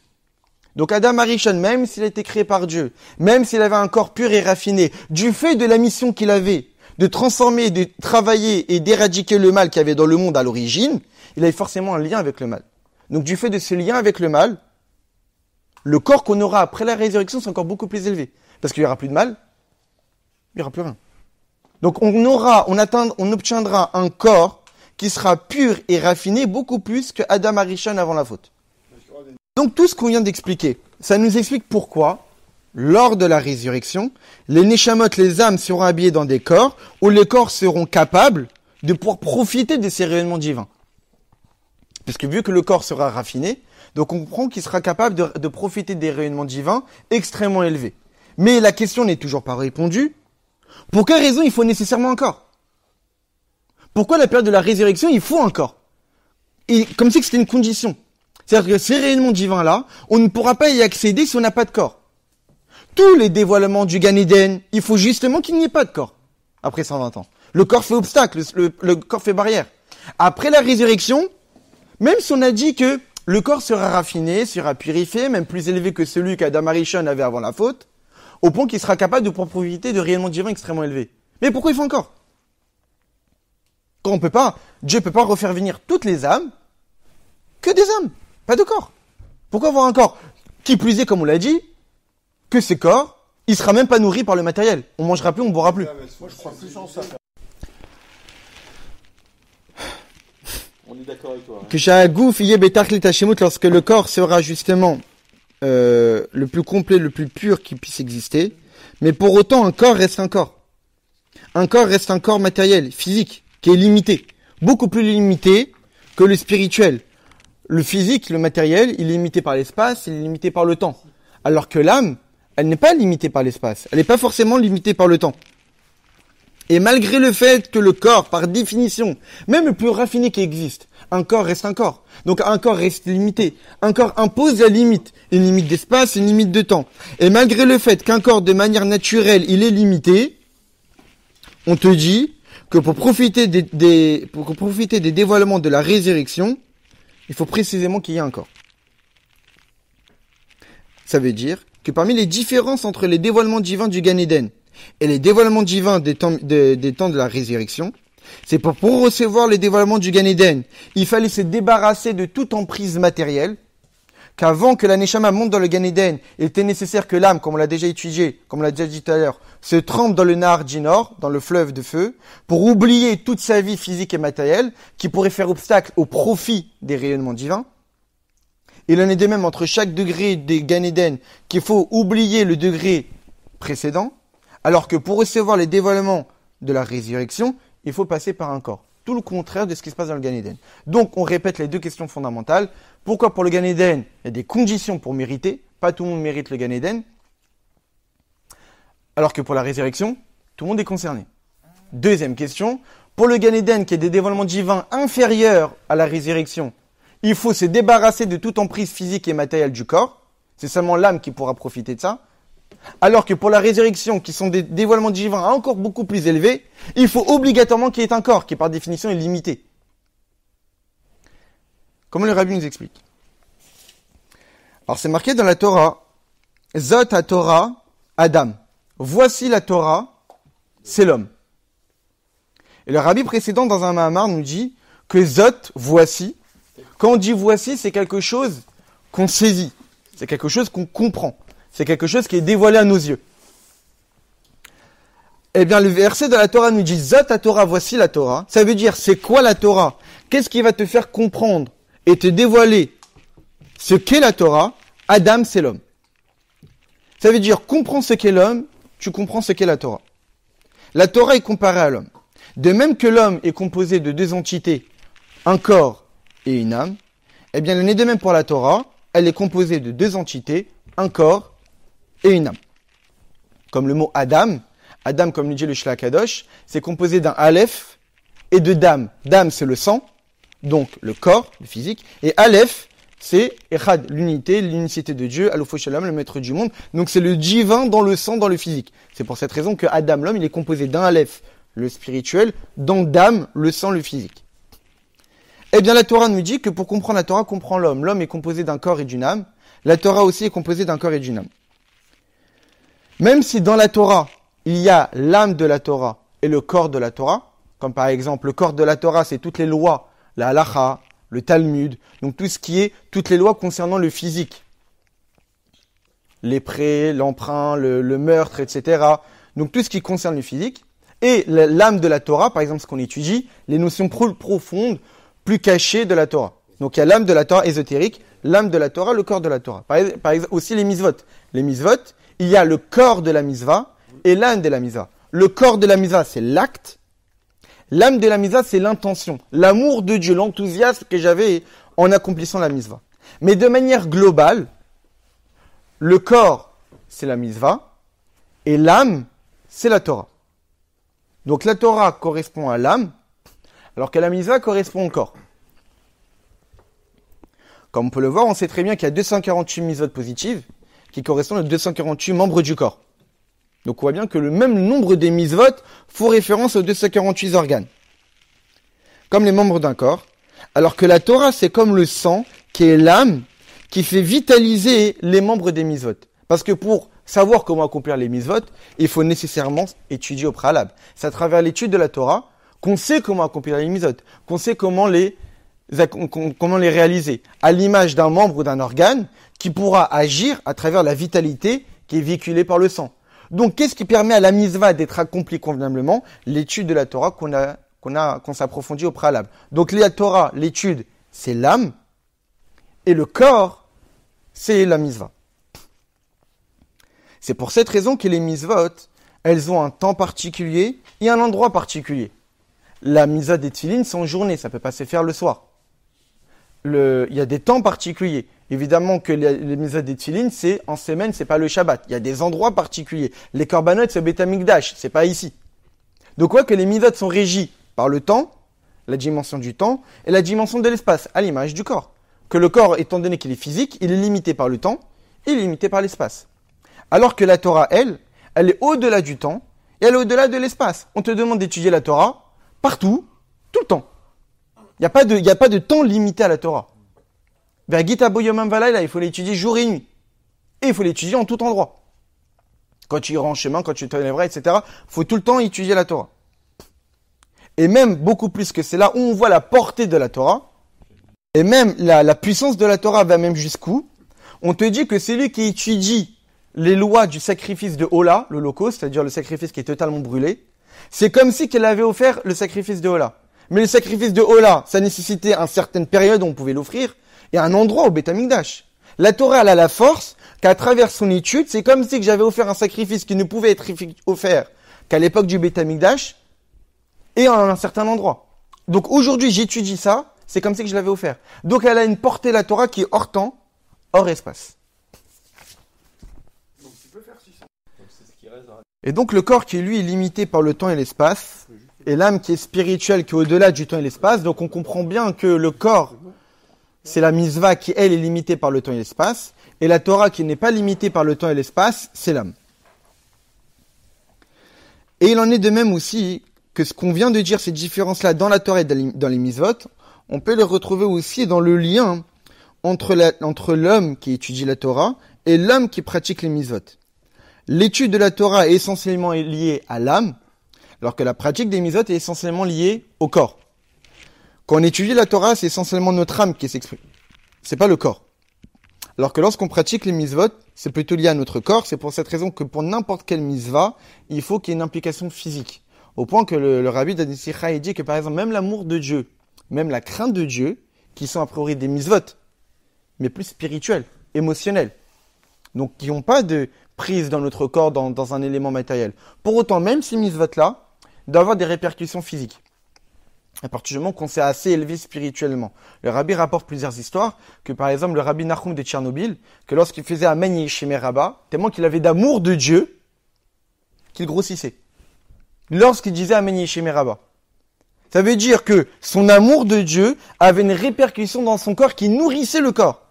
Donc Adam Arishon, même s'il a été créé par Dieu, même s'il avait un corps pur et raffiné, du fait de la mission qu'il avait, de transformer, de travailler et d'éradiquer le mal qu'il y avait dans le monde à l'origine, il avait forcément un lien avec le mal. Donc du fait de ce lien avec le mal, le corps qu'on aura après la résurrection, c'est encore beaucoup plus élevé. Parce qu'il n'y aura plus de mal, il n'y aura plus rien. Donc on obtiendra un corps qui sera pur et raffiné beaucoup plus que Adam Arishon avant la faute. Donc tout ce qu'on vient d'expliquer, ça nous explique pourquoi, lors de la résurrection, les neshamot, les âmes seront habillées dans des corps où les corps seront capables de pouvoir profiter de ces rayonnements divins. Parce que vu que le corps sera raffiné, donc on comprend qu'il sera capable de profiter des rayonnements divins extrêmement élevés. Mais la question n'est toujours pas répondue. Pour quelle raison il faut nécessairement un corps? Pourquoi la période de la résurrection, il faut un corps? Et comme si c'était une condition. C'est-à-dire que ces rayonnements divins-là, on ne pourra pas y accéder si on n'a pas de corps. Tous les dévoilements du Gan Eden, il faut justement qu'il n'y ait pas de corps. Après 120 ans. Le corps fait obstacle, le corps fait barrière. Après la résurrection, même si on a dit que le corps sera raffiné, sera purifié, même plus élevé que celui qu'Adam Arishon avait avant la faute, au point qu'il sera capable de profiter de rayonnements divins extrêmement élevés. Mais pourquoi il faut un corps? Quand Dieu peut pas refaire venir toutes les âmes, que des âmes, pas de corps. Pourquoi avoir un corps? Qui plus est, comme on l'a dit, que ces corps, il sera même pas nourri par le matériel. On mangera plus, on boira plus. Moi, je crois plus en ça. On est d'accord avec toi. Que Sha'agouf yé betachlit hashemut, lorsque le corps sera justement le plus complet, le plus pur qui puisse exister. Mais pour autant, un corps reste un corps. Un corps reste un corps matériel, physique, qui est limité. Beaucoup plus limité que le spirituel. Le physique, le matériel, il est limité par l'espace, il est limité par le temps. Alors que l'âme, elle n'est pas limitée par l'espace. Elle n'est pas forcément limitée par le temps. Et malgré le fait que le corps, par définition, même le plus raffiné qui existe, un corps reste un corps. Donc un corps reste limité. Un corps impose la limite. Une limite d'espace, une limite de temps. Et malgré le fait qu'un corps, de manière naturelle, il est limité, on te dit que pour profiter des dévoilements de la résurrection, il faut précisément qu'il y ait un corps. Ça veut dire que parmi les différences entre les dévoilements divins du Gan Eden et les dévoilements divins des temps de la résurrection, c'est pour recevoir les dévoilements du Gan Eden, il fallait se débarrasser de toute emprise matérielle, qu'avant que la Neshama monte dans le Gan Eden, il était nécessaire que l'âme, comme on l'a déjà étudié, comme on l'a déjà dit tout à l'heure, se trempe dans le Nahar Dinor, dans le fleuve de feu, pour oublier toute sa vie physique et matérielle, qui pourrait faire obstacle au profit des rayonnements divins. Il en est de même entre chaque degré des Gan Eden, qu'il faut oublier le degré précédent, alors que pour recevoir les dévoilements de la résurrection, il faut passer par un corps. Tout le contraire de ce qui se passe dans le Gan Eden. Donc, on répète les deux questions fondamentales. Pourquoi pour le Gan Eden, il y a des conditions pour mériter. Pas tout le monde mérite le Gan Eden. Alors que pour la résurrection, tout le monde est concerné. Deuxième question. Pour le Gan Eden, qui est des dévoilements divins inférieurs à la résurrection, il faut se débarrasser de toute emprise physique et matérielle du corps. C'est seulement l'âme qui pourra profiter de ça. Alors que pour la résurrection, qui sont des dévoilements divins encore beaucoup plus élevés, il faut obligatoirement qu'il y ait un corps, qui par définition est limité. Comment le Rabbi nous explique? Alors c'est marqué dans la Torah, Zot ha-Torah, Adam. Voici la Torah, c'est l'homme. Et le Rabbi précédent dans un Mahamar nous dit que Zot, voici. Quand on dit voici, c'est quelque chose qu'on saisit. C'est quelque chose qu'on comprend. C'est quelque chose qui est dévoilé à nos yeux. Eh bien, le verset de la Torah nous dit, Zot ha Torah, voici la Torah. Ça veut dire, c'est quoi la Torah? Qu'est-ce qui va te faire comprendre et te dévoiler ce qu'est la Torah? Adam, c'est l'homme. Ça veut dire, comprends ce qu'est l'homme, tu comprends ce qu'est la Torah. La Torah est comparée à l'homme. De même que l'homme est composé de deux entités, un corps et une âme, eh bien, il en est de même pour la Torah, elle est composée de deux entités, un corps et une âme. Comme le mot Adam, Adam, comme le dit le Shlach Kadosh, c'est composé d'un Aleph et de Dam. Dam, c'est le sang, donc le corps, le physique, et Aleph, c'est Echad, l'unicité de Dieu, Alofo Shalom, le maître du monde. Donc c'est le divin dans le sang, dans le physique. C'est pour cette raison que Adam, l'homme, il est composé d'un Aleph, le spirituel, dans Dam, le sang, le physique. Eh bien, la Torah nous dit que pour comprendre la Torah, comprend l'homme. L'homme est composé d'un corps et d'une âme. La Torah aussi est composée d'un corps et d'une âme. Même si dans la Torah, il y a l'âme de la Torah et le corps de la Torah, comme par exemple le corps de la Torah, c'est toutes les lois, la halacha, le Talmud, donc tout ce qui est, toutes les lois concernant le physique. Les prêts, l'emprunt, le meurtre, etc. Donc tout ce qui concerne le physique. Et l'âme de la Torah, par exemple ce qu'on étudie, les notions profondes, plus cachées de la Torah. Donc il y a l'âme de la Torah ésotérique, l'âme de la Torah, le corps de la Torah. Par exemple aussi les misvot. Les misvot, il y a le corps de la misva et l'âme de la misva. Le corps de la misva, c'est l'acte. L'âme de la misva, c'est l'intention. L'amour de Dieu, l'enthousiasme que j'avais en accomplissant la misva. Mais de manière globale, le corps, c'est la misva et l'âme, c'est la Torah. Donc la Torah correspond à l'âme, alors que la misva correspond au corps. Comme on peut le voir, on sait très bien qu'il y a 248 misvot positives qui correspondent aux 248 membres du corps. Donc on voit bien que le même nombre des misvot font référence aux 248 organes, comme les membres d'un corps, alors que la Torah c'est comme le sang, qui est l'âme, qui fait vitaliser les membres des misvot. Parce que pour savoir comment accomplir les misvot, il faut nécessairement étudier au préalable. C'est à travers l'étude de la Torah qu'on sait comment accomplir les misvot, qu'on sait comment les réaliser, à l'image d'un membre ou d'un organe qui pourra agir à travers la vitalité qui est véhiculée par le sang. Donc, qu'est-ce qui permet à la misva d'être accomplie convenablement? L'étude de la Torah qu'on s'approfondit au préalable. Donc, la Torah, l'étude, c'est l'âme, et le corps, c'est la misva. C'est pour cette raison que les misvot, elles ont un temps particulier et un endroit particulier. La misva des tefilines, c'est en journée, ça peut pas se faire le soir. Il y a des temps particuliers. Évidemment que les misvot des tefilines, c'est en semaine, c'est pas le Shabbat. Il y a des endroits particuliers. Les korbanot, c'est Beth Amikdash, c'est pas ici. Donc quoi que les misvot sont régis par le temps, la dimension du temps, et la dimension de l'espace, à l'image du corps. Que le corps, étant donné qu'il est physique, il est limité par le temps, il est limité par l'espace. Alors que la Torah, elle est au-delà du temps, et elle est au-delà de l'espace. On te demande d'étudier la Torah partout, tout le temps. Il n'y a pas de temps limité à la Torah. Vergita boyomam valayla, il faut l'étudier jour et nuit. Et il faut l'étudier en tout endroit. Quand tu iras en chemin, quand tu te lèveras, etc., il faut tout le temps étudier la Torah. Et même beaucoup plus que c'est là où on voit la portée de la Torah, et même la puissance de la Torah va même jusqu'où? On te dit que celui qui étudie les lois du sacrifice de Hola, l'holocauste, c'est-à-dire le sacrifice qui est totalement brûlé, c'est comme si qu'elle avait offert le sacrifice de Hola. Mais le sacrifice de Hola, ça nécessitait une certaine période où on pouvait l'offrir, et un endroit au Beth Amikdash. La Torah, elle a la force qu'à travers son étude, c'est comme si que j'avais offert un sacrifice qui ne pouvait être offert qu'à l'époque du Beth Amikdash, et à un certain endroit. Donc aujourd'hui, j'étudie ça, c'est comme ça que je l'avais offert. Donc elle a une portée, la Torah, qui est hors temps, hors espace. Donc tu peux faire 600. Donc c'est ce qui reste dans la... Et donc le corps qui, lui, est limité par le temps et l'espace, et l'âme qui est spirituelle, qui est au-delà du temps et l'espace. Donc on comprend bien que le corps, c'est la mitzvah qui, elle, est limitée par le temps et l'espace, et la Torah qui n'est pas limitée par le temps et l'espace, c'est l'âme. Et il en est de même aussi que ce qu'on vient de dire, ces différences-là dans la Torah et dans les mitzvot, on peut les retrouver aussi dans le lien entre l'homme qui étudie la Torah et l'homme qui pratique les mitzvot. L'étude de la Torah est essentiellement liée à l'âme, alors que la pratique des mitzvot est essentiellement liée au corps. Quand on étudie la Torah, c'est essentiellement notre âme qui s'exprime. C'est pas le corps. Alors que lorsqu'on pratique les mitzvot, c'est plutôt lié à notre corps. C'est pour cette raison que pour n'importe quelle mitzvah, il faut qu'il y ait une implication physique. Au point que le rabbi d'Adisicha dit que par exemple, même l'amour de Dieu, même la crainte de Dieu, qui sont a priori des mitzvot, mais plus spirituels, émotionnels. Donc qui n'ont pas de prise dans notre corps, dans un élément matériel. Pour autant, même ces mitzvot-là, doivent avoir des répercussions physiques. À partir du moment qu'on s'est assez élevé spirituellement. Le rabbi rapporte plusieurs histoires, que par exemple le rabbi Nahum de Tchernobyl, que lorsqu'il faisait Amen Yeshemé Rabba, tellement qu'il avait d'amour de Dieu, qu'il grossissait. Lorsqu'il disait Amen Yeshemé Rabba. Ça veut dire que son amour de Dieu avait une répercussion dans son corps qui nourrissait le corps.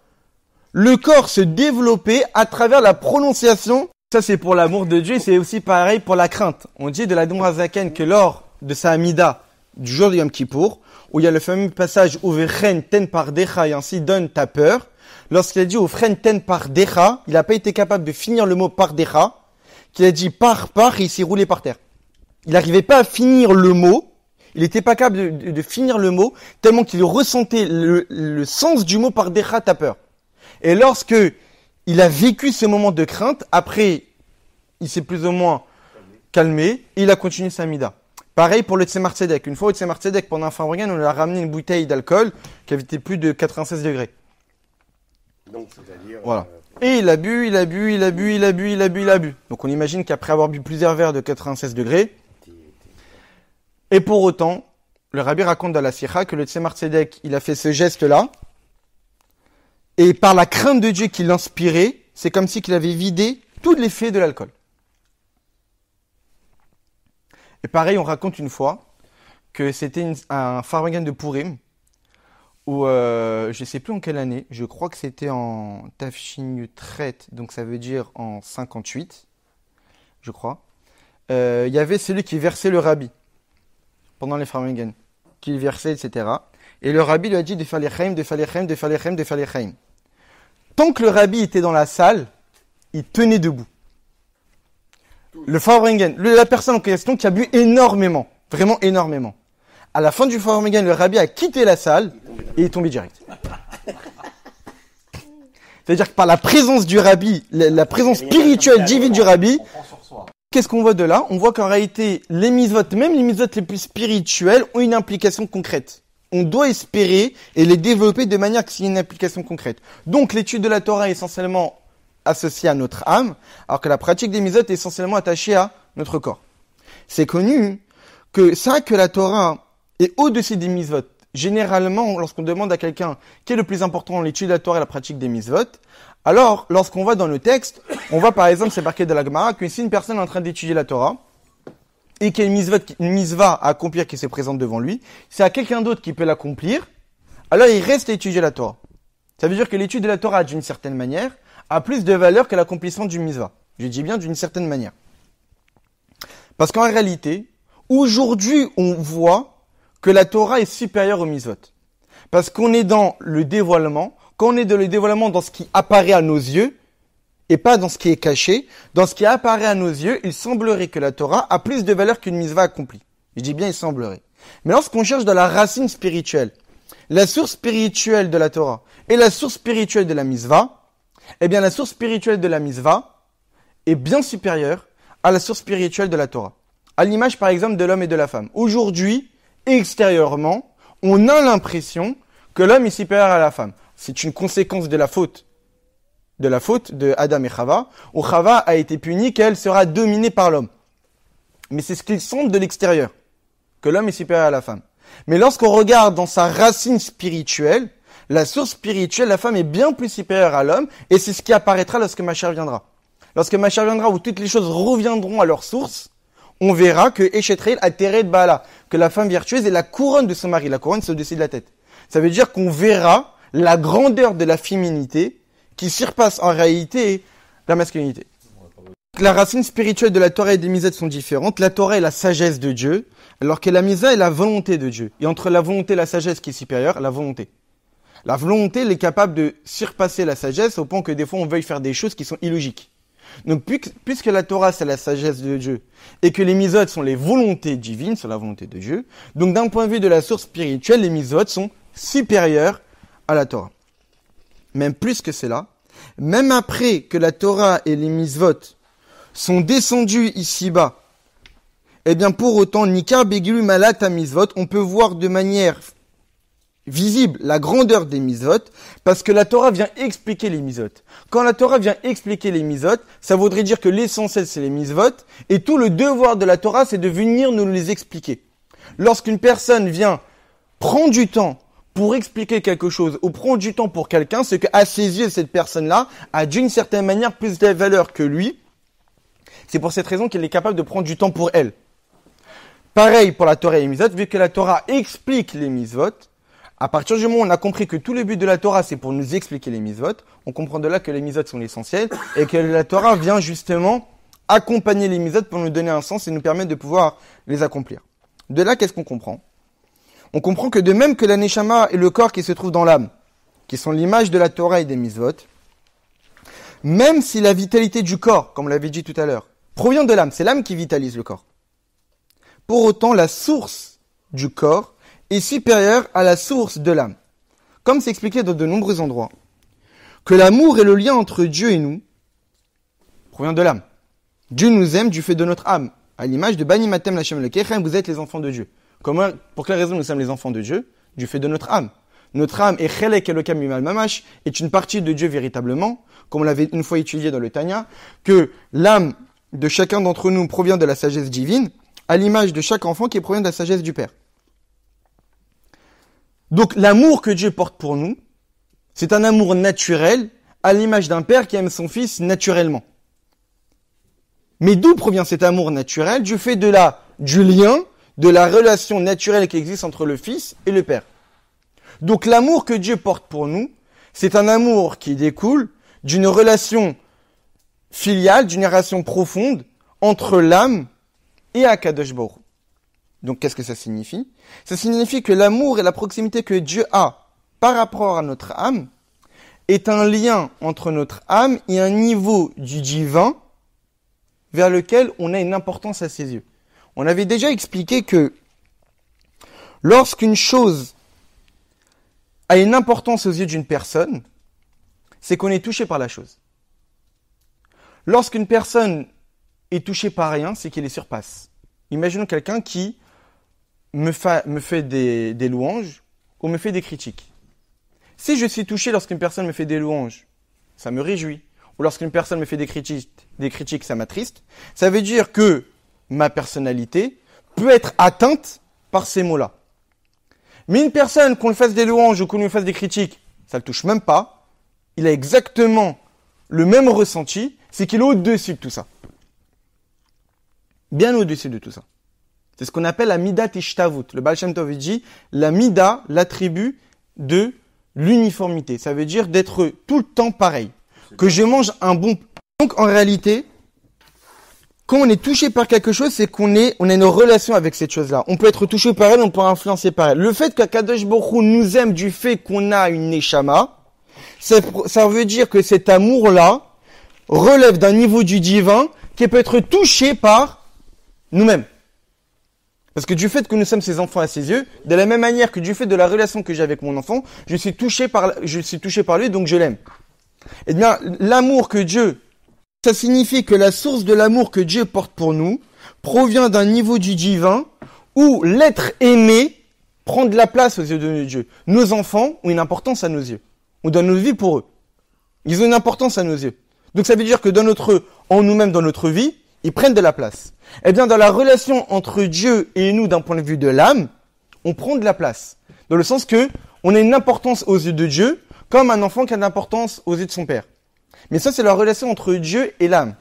Le corps se développait à travers la prononciation. Ça c'est pour l'amour de Dieu, c'est aussi pareil pour la crainte. On dit de la Don Hazaken que lors de sa Amida, du jour de Yom Kippour, où il y a le fameux passage où Veren ten par decha et ainsi donne ta peur. Lorsqu'il a dit au Fren ten par decha, il n'a pas été capable de finir le mot par decha, qu'il a dit par, et il s'est roulé par terre. Il n'arrivait pas à finir le mot, il n'était pas capable de finir le mot, tellement qu'il ressentait le sens du mot par decha, ta peur. Et lorsque il a vécu ce moment de crainte, après, il s'est plus ou moins calmé, et il a continué sa mida. Pareil pour le Tzemar Tzedek. Une fois au Tzemar Tzedek, pendant un Farbrgan, on lui a ramené une bouteille d'alcool qui avait été plus de 96 degrés. Donc, c'est-à-dire... Voilà. Et il a bu. Donc on imagine qu'après avoir bu plusieurs verres de 96 degrés, et pour autant, le rabbi raconte dans la Sikha que le Tzemar Tzedek, il a fait ce geste-là, et par la crainte de Dieu qui l'inspirait, c'est comme si qu'il avait vidé tout l'effet de l'alcool. Et pareil, on raconte une fois que c'était un Farmagan de Purim, où je ne sais plus en quelle année, je crois que c'était en Tafshin Tret, donc ça veut dire en 58, je crois. Il y avait celui qui versait le rabbi pendant les Farmagan, qui versait, etc. Et le rabbi lui a dit de faire les chaim, de faire les chaim, de faire les chaim, de faire les chaim. Tant que le rabbi était dans la salle, il tenait debout. Le Farmagan, la personne en question qui a bu énormément, vraiment énormément. À la fin du Farmagan, le rabbi a quitté la salle et est tombé direct. C'est-à-dire que par la présence du rabbi, la présence spirituelle divine du rabbi, qu'est-ce qu'on voit de là? On voit qu'en réalité, les mitzvot, même les mitzvot les plus spirituelles, ont une implication concrète. On doit espérer et les développer de manière qu'il y ait une application concrète. Donc l'étude de la Torah est essentiellement associée à notre âme, alors que la pratique des mitzvot est essentiellement attachée à notre corps. C'est connu que la Torah est au-dessus des mitzvot. Généralement, lorsqu'on demande à quelqu'un qui est le plus important dans l'étude de la Torah et la pratique des mitzvot, alors lorsqu'on va dans le texte, on voit par exemple, c'est marqué dans la Gemara, que si une personne est en train d'étudier la Torah, et qu'il y a une mitzvah à accomplir qui se présente devant lui, c'est à quelqu'un d'autre qui peut l'accomplir, alors il reste à étudier la Torah. Ça veut dire que l'étude de la Torah, d'une certaine manière, a plus de valeur que l'accomplissement d'une mitzvah. Je dis bien d'une certaine manière. Parce qu'en réalité, aujourd'hui, on voit que la Torah est supérieure aux mitzvot. Parce qu'on est dans le dévoilement, quand on est dans le dévoilement dans ce qui apparaît à nos yeux, et pas dans ce qui est caché, dans ce qui apparaît à nos yeux, il semblerait que la Torah a plus de valeur qu'une mitzvah accomplie. Je dis bien il semblerait. Mais lorsqu'on cherche dans la racine spirituelle, la source spirituelle de la Torah et la source spirituelle de la mitzvah, eh bien la source spirituelle de la mitzvah est bien supérieure à la source spirituelle de la Torah. À l'image par exemple de l'homme et de la femme. Aujourd'hui, extérieurement, on a l'impression que l'homme est supérieur à la femme. C'est une conséquence de la faute de Adam et Chava, où Chava a été punie qu'elle sera dominée par l'homme. Mais c'est ce qu'il semble de l'extérieur, que l'homme est supérieur à la femme. Mais lorsqu'on regarde dans sa racine spirituelle, la source spirituelle, la femme est bien plus supérieure à l'homme, et c'est ce qui apparaîtra lorsque Mashiach viendra. Lorsque Mashiach viendra, où toutes les choses reviendront à leur source, on verra que Eshetrel a terré de Baala, que la femme vertueuse est la couronne de son mari. La couronne, c'est au-dessus de la tête. Ça veut dire qu'on verra la grandeur de la féminité qui surpasse en réalité la masculinité. La racine spirituelle de la Torah et des Mitzvot sont différentes. La Torah est la sagesse de Dieu, alors que la Mitzvah est la volonté de Dieu. Et entre la volonté et la sagesse qui est supérieure, la volonté. La volonté, elle est capable de surpasser la sagesse au point que des fois on veuille faire des choses qui sont illogiques. Donc, puisque la Torah, c'est la sagesse de Dieu, et que les mitzvot sont les volontés divines, c'est la volonté de Dieu, donc d'un point de vue de la source spirituelle, les mitzvot sont supérieurs à la Torah. Même plus que cela, même après que la Torah et les mitzvot sont descendus ici-bas, eh bien, pour autant, Nikar Begilu Malat HaMitzvot, on peut voir de manière visible la grandeur des mitzvot, parce que la Torah vient expliquer les mitzvot. Quand la Torah vient expliquer les mitzvot, ça voudrait dire que l'essentiel c'est les mitzvot, et tout le devoir de la Torah c'est de venir nous les expliquer. Lorsqu'une personne vient prendre du temps pour expliquer quelque chose, ou prendre du temps pour quelqu'un, c'est qu'à ses yeux, cette personne-là a d'une certaine manière plus de valeur que lui. C'est pour cette raison qu'elle est capable de prendre du temps pour elle. Pareil pour la Torah et les mitzvot, vu que la Torah explique les mitzvot, à partir du moment où on a compris que tout le but de la Torah, c'est pour nous expliquer les mitzvot, on comprend de là que les mitzvot sont l'essentiel et que la Torah vient justement accompagner les mitzvot pour nous donner un sens et nous permettre de pouvoir les accomplir. De là, qu'est-ce qu'on comprend ? On comprend que de même que la neshama et le corps qui se trouvent dans l'âme, qui sont l'image de la Torah et des mitzvot, même si la vitalité du corps, comme on l'avait dit tout à l'heure, provient de l'âme, c'est l'âme qui vitalise le corps. Pour autant, la source du corps est supérieure à la source de l'âme. Comme c'est expliqué dans de nombreux endroits, que l'amour et le lien entre Dieu et nous provient de l'âme. Dieu nous aime du fait de notre âme, à l'image de Bani Matem Lachem Lekechem, vous êtes les enfants de Dieu. Pour quelle raison nous sommes les enfants de Dieu ? Du fait de notre âme. Notre âme est Chelek Elokam Mimal Mamash, est une partie de Dieu véritablement, comme on l'avait une fois étudié dans le Tanya, que l'âme de chacun d'entre nous provient de la sagesse divine, à l'image de chaque enfant qui provient de la sagesse du Père. Donc l'amour que Dieu porte pour nous, c'est un amour naturel, à l'image d'un père qui aime son fils naturellement. Mais d'où provient cet amour naturel ? Du fait du lien, de la relation naturelle qui existe entre le fils et le père. Donc l'amour que Dieu porte pour nous, c'est un amour qui découle d'une relation filiale, d'une relation profonde entre l'âme et Akadosh Baruch Hu. Donc qu'est-ce que ça signifie ? Ça signifie que l'amour et la proximité que Dieu a par rapport à notre âme est un lien entre notre âme et un niveau du divin vers lequel on a une importance à ses yeux. On avait déjà expliqué que lorsqu'une chose a une importance aux yeux d'une personne, c'est qu'on est touché par la chose. Lorsqu'une personne est touchée par rien, c'est qu'il les surpasse. Imaginons quelqu'un qui me fait des louanges ou me fait des critiques. Si je suis touché lorsqu'une personne me fait des louanges, ça me réjouit. Ou lorsqu'une personne me fait des critiques, ça m'attriste. Ça veut dire que ma personnalité peut être atteinte par ces mots-là. Mais une personne, qu'on lui fasse des louanges ou qu'on lui fasse des critiques, ça le touche même pas. Il a exactement le même ressenti, c'est qu'il est au-dessus de tout ça. Bien au-dessus de tout ça. C'est ce qu'on appelle la Mida Tishtavut. Le Baal Shem Tov dit, la Mida, l'attribut de l'uniformité. Ça veut dire d'être tout le temps pareil. Que je mange un bon... Donc en réalité, quand on est touché par quelque chose, c'est qu'on a une relation avec cette chose-là. On peut être touché par elle, on peut influencer par elle. Le fait qu'Akadosh Baruch Hu nous aime du fait qu'on a une Neshama, ça veut dire que cet amour-là relève d'un niveau du divin qui peut être touché par nous-mêmes. Parce que du fait que nous sommes ses enfants à ses yeux, de la même manière que du fait de la relation que j'ai avec mon enfant, je suis touché par lui, donc je l'aime. Eh bien, l'amour que Dieu, ça signifie que la source de l'amour que Dieu porte pour nous provient d'un niveau du divin où l'être aimé prend de la place aux yeux de Dieu. Nos enfants ont une importance à nos yeux. On donne notre vie pour eux. Ils ont une importance à nos yeux. Donc ça veut dire que en nous-mêmes, dans notre vie, Ils prennent de la place. Eh bien, dans la relation entre Dieu et nous, d'un point de vue de l'âme, on prend de la place. Dans le sens que on a une importance aux yeux de Dieu, comme un enfant qui a de l'importance aux yeux de son père. Mais ça, c'est la relation entre Dieu et l'âme.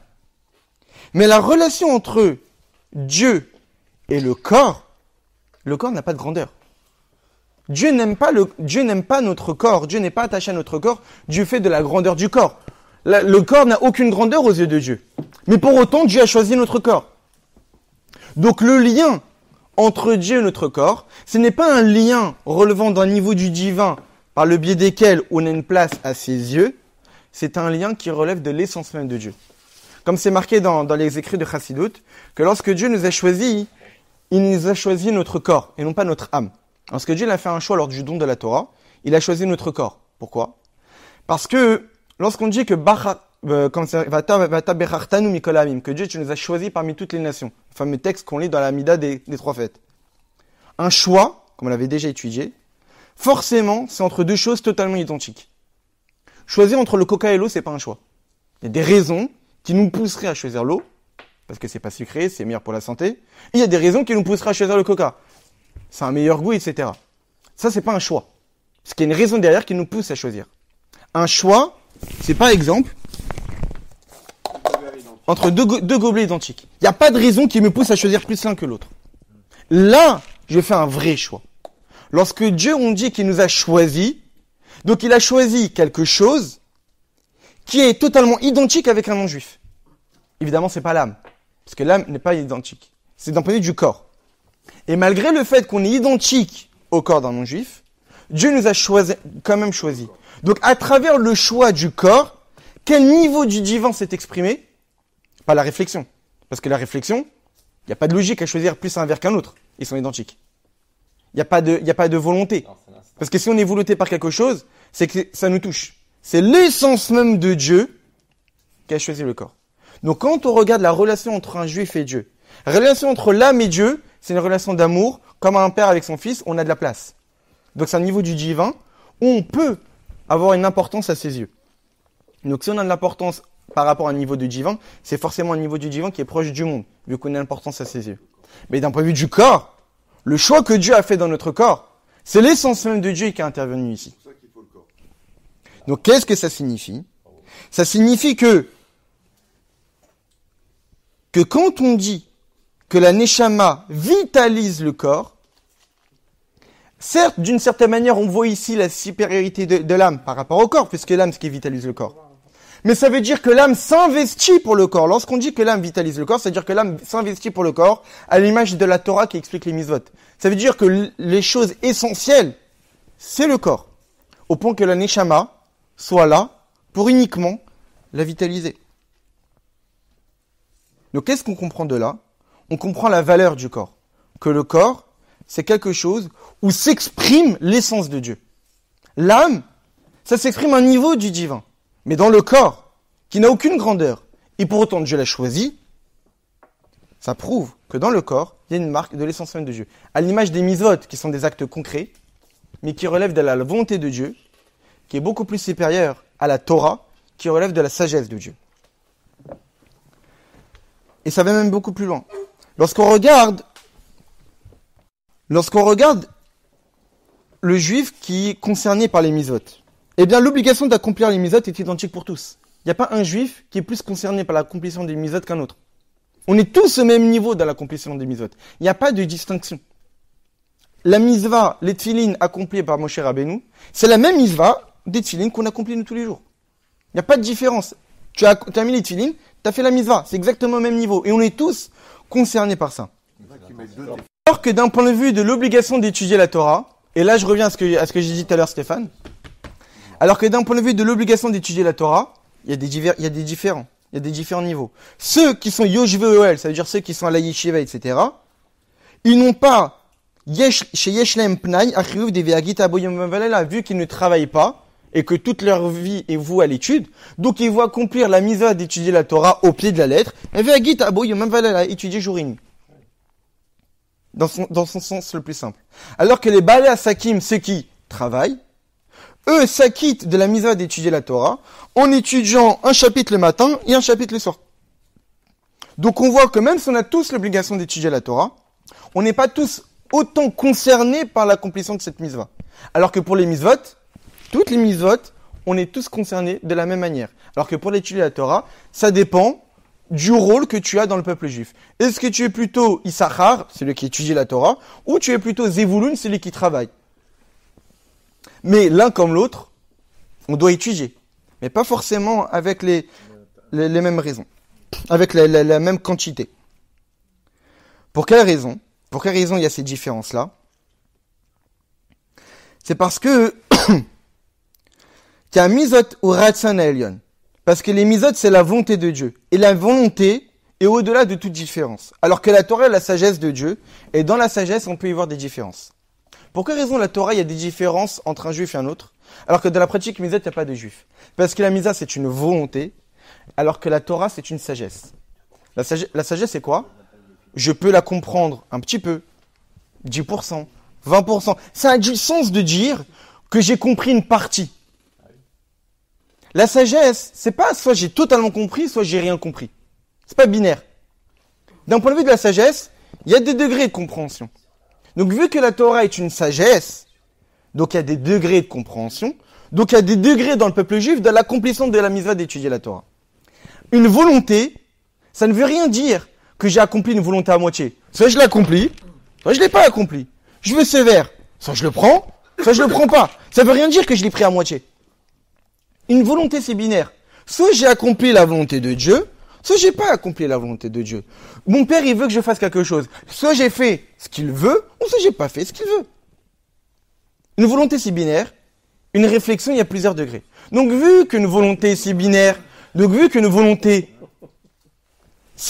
Mais la relation entre Dieu et le corps n'a pas de grandeur. Dieu n'aime pas notre corps. Dieu n'est pas attaché à notre corps. Dieu fait de la grandeur du corps. Le corps n'a aucune grandeur aux yeux de Dieu. Mais pour autant, Dieu a choisi notre corps. Donc le lien entre Dieu et notre corps, ce n'est pas un lien relevant d'un niveau du divin par le biais desquels on a une place à ses yeux. C'est un lien qui relève de l'essence même de Dieu. Comme c'est marqué dans les écrits de Chassidut, que lorsque Dieu nous a choisis, il nous a choisi notre corps et non pas notre âme. Lorsque Dieu a fait un choix lors du don de la Torah, il a choisi notre corps. Pourquoi? Parce que lorsqu'on dit que que Dieu tu nous as choisis parmi toutes les nations, le fameux texte qu'on lit dans la Mida des trois fêtes. Un choix, comme on l'avait déjà étudié, forcément, c'est entre deux choses totalement identiques. Choisir entre le coca et l'eau, c'est pas un choix. Il y a des raisons qui nous pousseraient à choisir l'eau, parce que c'est pas sucré, c'est meilleur pour la santé. Et il y a des raisons qui nous pousseraient à choisir le coca. C'est un meilleur goût, etc. Ça, c'est pas un choix. Parce qu'il y a une raison derrière qui nous pousse à choisir. Un choix, c'est par exemple entre deux gobelets identiques. Il n'y a pas de raison qui me pousse à choisir plus l'un que l'autre. Là, je fais un vrai choix. Lorsque Dieu, on dit qu'il nous a choisis, donc il a choisi quelque chose qui est totalement identique avec un non-juif. Évidemment, c'est pas l'âme. Parce que l'âme n'est pas identique. C'est d'un point de vue du corps. Et malgré le fait qu'on est identique au corps d'un non-juif, Dieu nous a quand même choisi. Donc, à travers le choix du corps, quel niveau du divin s'est exprimé? Pas la réflexion. Parce que la réflexion, il n'y a pas de logique à choisir plus un vers qu'un autre. Ils sont identiques. Il n'y a pas de volonté. Parce que si on est volonté par quelque chose, c'est que ça nous touche. C'est l'essence même de Dieu qui a choisi le corps. Donc, quand on regarde la relation entre un juif et Dieu, la relation entre l'âme et Dieu, c'est une relation d'amour. Comme un père avec son fils, on a de la place. Donc, c'est un niveau du divin où on peut avoir une importance à ses yeux. Donc, si on a de l'importance par rapport à un niveau du divin, c'est forcément un niveau du divin qui est proche du monde, vu qu'on a l'importance à ses yeux. Mais d'un point de vue du corps, le choix que Dieu a fait dans notre corps, c'est l'essence même de Dieu qui est intervenu ici. C'est pour ça qu'il faut le corps. Donc, qu'est-ce que ça signifie? Ça signifie que quand on dit que la Neshama vitalise le corps, certes, d'une certaine manière, on voit ici la supériorité de l'âme par rapport au corps, puisque l'âme, c'est ce qui vitalise le corps. Mais ça veut dire que l'âme s'investit pour le corps. Lorsqu'on dit que l'âme vitalise le corps, ça veut dire que l'âme s'investit pour le corps, à l'image de la Torah qui explique les mitzvot. Ça veut dire que les choses essentielles, c'est le corps. Au point que la Neshama soit là pour uniquement la vitaliser. Donc, qu'est-ce qu'on comprend de là? On comprend la valeur du corps. Que le corps, c'est quelque chose où s'exprime l'essence de Dieu. L'âme, ça s'exprime à un niveau du divin. Mais dans le corps, qui n'a aucune grandeur, et pour autant Dieu l'a choisi, ça prouve que dans le corps, il y a une marque de l'essence même de Dieu. À l'image des mitzvot, qui sont des actes concrets, mais qui relèvent de la volonté de Dieu, qui est beaucoup plus supérieure à la Torah, qui relève de la sagesse de Dieu. Et ça va même beaucoup plus loin. Lorsqu'on regarde le juif qui est concerné par les mitzvot, eh bien, l'obligation d'accomplir les mitzvot est identique pour tous. Il n'y a pas un juif qui est plus concerné par l'accomplissement des mitzvot qu'un autre. On est tous au même niveau dans l'accomplissement des mitzvot. Il n'y a pas de distinction. La mitzvah, les tefilines accomplis par Moshe Rabbeinu, c'est la même mitzvah des tefilines qu'on accomplit nous tous les jours. Il n'y a pas de différence. Tu as mis les tefilines, tu as fait la mitzvah. C'est exactement au même niveau. Et on est tous concernés par ça. Alors que d'un point de vue de l'obligation d'étudier la Torah, et là je reviens à ce que j'ai dit tout à l'heure Stéphane, alors que d'un point de vue de l'obligation d'étudier la Torah, il y a des différents niveaux. Ceux qui sont Yoshve Oel, ça veut dire ceux qui sont à la Yeshiva, etc., ils n'ont pas chez Yeshlem Pnai, Achiyuv de Veagit Aboyom Valela, vu qu'ils ne travaillent pas, et que toute leur vie est vouée à l'étude, donc ils vont accomplir la mitzvah d'étudier la Torah au pied de la lettre, et Veagit Aboyom Valela, étudier jour et nuit. Dans son sens le plus simple. Alors que les Baalei Asakim, ceux qui travaillent, eux s'acquittent de la mitzvah d'étudier la Torah en étudiant un chapitre le matin et un chapitre le soir. Donc on voit que même si on a tous l'obligation d'étudier la Torah, on n'est pas tous autant concernés par l'accomplissement de cette mitzvah. Alors que pour les mitzvot, toutes les mitzvot, on est tous concernés de la même manière. Alors que pour l'étude de la Torah, ça dépend du rôle que tu as dans le peuple juif. Est-ce que tu es plutôt Issachar, celui qui étudie la Torah, ou tu es plutôt Zevulun, celui qui travaille? Mais l'un comme l'autre, on doit étudier. Mais pas forcément avec les mêmes raisons. Avec la même quantité. Pour quelle raison? Pour quelle raison il y a ces différences-là? C'est parce que qu'il y a mizot ou ratzon elyon. Parce que les mizot, c'est la volonté de Dieu. Et la volonté est au-delà de toute différence. Alors que la Torah est la sagesse de Dieu. Et dans la sagesse, on peut y voir des différences. Pour quelle raison la Torah, il y a des différences entre un juif et un autre? Alors que dans la pratique mizot, il n'y a pas de juif. Parce que la misa, c'est une volonté. Alors que la Torah, c'est une sagesse. La sagesse, c'est quoi? Je peux la comprendre un petit peu. 10%, 20%. Ça a du sens de dire que j'ai compris une partie. La sagesse, c'est pas soit j'ai totalement compris, soit j'ai rien compris. C'est pas binaire. D'un point de vue de la sagesse, il y a des degrés de compréhension. Donc vu que la Torah est une sagesse, donc il y a des degrés de compréhension, donc il y a des degrés dans le peuple juif de l'accomplissement de la mitzvah d'étudier la Torah. Une volonté, ça ne veut rien dire que j'ai accompli une volonté à moitié. Soit je l'accomplis, soit je l'ai pas accompli. Je veux sévère, soit je le prends, soit je le prends pas. Ça veut rien dire que je l'ai pris à moitié. Une volonté, c'est binaire. Soit j'ai accompli la volonté de Dieu, soit j'ai pas accompli la volonté de Dieu. Mon père, il veut que je fasse quelque chose. Soit j'ai fait ce qu'il veut, ou soit j'ai pas fait ce qu'il veut. Une volonté, c'est binaire. Une réflexion, il y a plusieurs degrés. Donc, vu qu'une volonté, c'est binaire, donc vu qu'une volonté,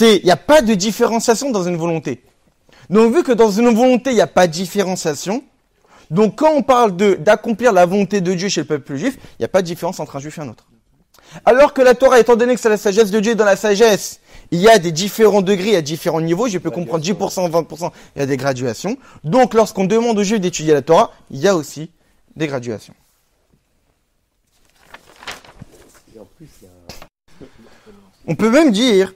il n'y a pas de différenciation dans une volonté. Donc, vu que dans une volonté, il n'y a pas de différenciation, donc quand on parle d'accomplir la volonté de Dieu chez le peuple juif, il n'y a pas de différence entre un juif et un autre. Alors que la Torah, étant donné que c'est la sagesse de Dieu, dans la sagesse, il y a des différents degrés, il y a différents niveaux, je peux comprendre 10%, 20%, il y a des graduations. Donc lorsqu'on demande aux juifs d'étudier la Torah, il y a aussi des graduations. Et en plus, il y a... On peut même dire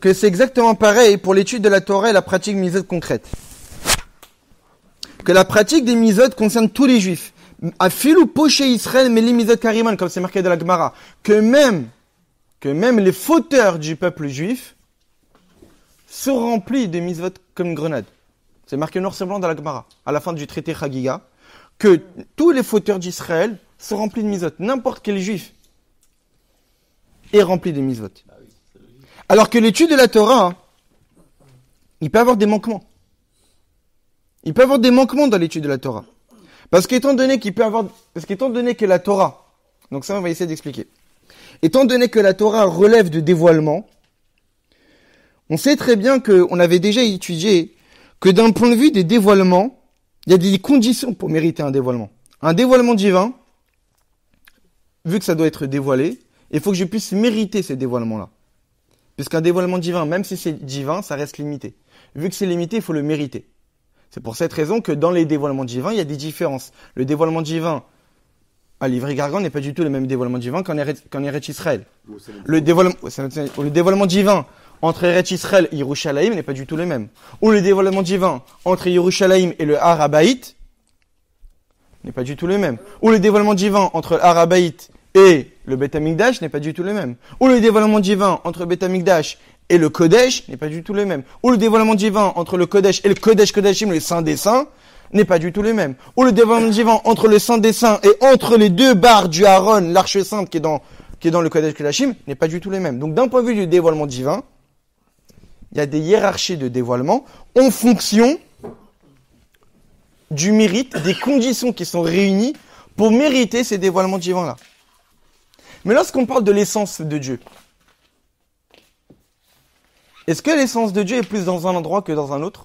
que c'est exactement pareil pour l'étude de la Torah et la pratique mitzvot concrète. Que la pratique des mitzvot concerne tous les juifs. Afilu poché Israël, mais les mitzvot kariman, comme c'est marqué dans la Gemara. Que même les fauteurs du peuple juif sont remplis de mitzvot comme une grenade. C'est marqué noir sur blanc dans la Gemara, à la fin du traité Chagiga, que tous les fauteurs d'Israël sont remplis de mitzvot. N'importe quel juif est rempli de mitzvot. Alors que l'étude de la Torah, il peut avoir des manquements. Il peut y avoir des manquements dans l'étude de la Torah. Parce qu'étant donné que la Torah, donc ça on va essayer d'expliquer. Étant donné que la Torah relève de dévoilement, on sait très bien qu'on avait déjà étudié que d'un point de vue des dévoilements, il y a des conditions pour mériter un dévoilement. Un dévoilement divin, vu que ça doit être dévoilé, il faut que je puisse mériter ce dévoilement-là. Puisqu'un dévoilement divin, même si c'est divin, ça reste limité. Vu que c'est limité, il faut le mériter. C'est pour cette raison que dans les dévoilements divins, il y a des différences. Le dévoilement divin à l'Ivry-Gargan n'est pas du tout le même dévoilement divin qu'en Eretz Israël. Le dévoilement divin entre Eretz Israël et Yerushalayim n'est pas du tout le même. Ou le dévoilement divin entre Yerushalayim et le Har Habayit n'est pas du tout le même. Ou le dévoilement divin entre le Har Habayit et le Beth Amikdash n'est pas du tout le même. Ou le dévoilement divin entre le Beth Amikdash et le Kodesh n'est pas du tout le même. Ou le dévoilement divin entre le Kodesh et le Kodesh Kodashim, le Saint des Saints, n'est pas du tout le même. Ou le dévoilement divin entre le Saint des Saints et entre les deux barres du Aaron, l'arche sainte qui est dans le Kodesh Kodashim, n'est pas du tout le même. Donc d'un point de vue du dévoilement divin, il y a des hiérarchies de dévoilement en fonction du mérite, des conditions qui sont réunies pour mériter ces dévoilements divins-là. Mais lorsqu'on parle de l'essence de Dieu, est-ce que l'essence de Dieu est plus dans un endroit que dans un autre?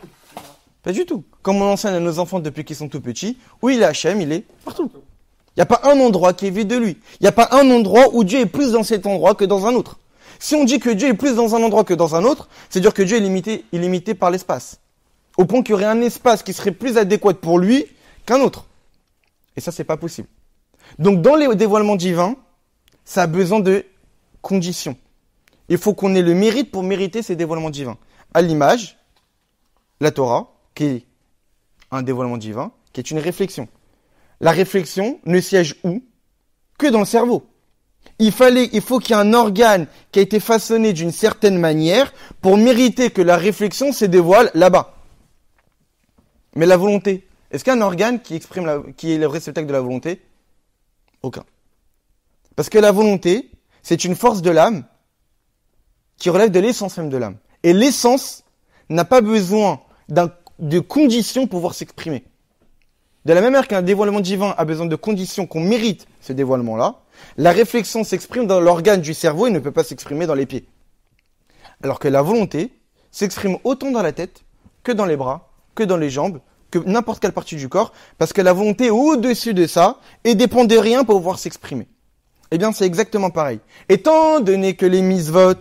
Pas du tout. Comme on enseigne à nos enfants depuis qu'ils sont tout petits, où il est Hachem, il est partout. Il n'y a pas un endroit qui est vide de lui. Il n'y a pas un endroit où Dieu est plus dans cet endroit que dans un autre. Si on dit que Dieu est plus dans un endroit que dans un autre, c'est-à-dire que Dieu est limité par l'espace. Au point qu'il y aurait un espace qui serait plus adéquat pour lui qu'un autre. Et ça, c'est pas possible. Donc, dans les dévoilements divins, ça a besoin de conditions. Il faut qu'on ait le mérite pour mériter ces dévoilements divins. À l'image, la Torah, qui est un dévoilement divin, qui est une réflexion. La réflexion ne siège où? Que dans le cerveau. Il faut qu'il y ait un organe qui a été façonné d'une certaine manière pour mériter que la réflexion se dévoile là-bas. Mais la volonté, est-ce qu'il y a un organe qui est le réceptacle de la volonté? Aucun. Parce que la volonté, c'est une force de l'âme qui relève de l'essence même de l'âme. Et l'essence n'a pas besoin de conditions pour pouvoir s'exprimer. De la même manière qu'un dévoilement divin a besoin de conditions qu'on mérite ce dévoilement-là, la réflexion s'exprime dans l'organe du cerveau et ne peut pas s'exprimer dans les pieds. Alors que la volonté s'exprime autant dans la tête que dans les bras, que dans les jambes, que n'importe quelle partie du corps, parce que la volonté est au-dessus de ça et dépend de rien pour pouvoir s'exprimer. Eh bien, c'est exactement pareil. Étant donné que les mitzvot,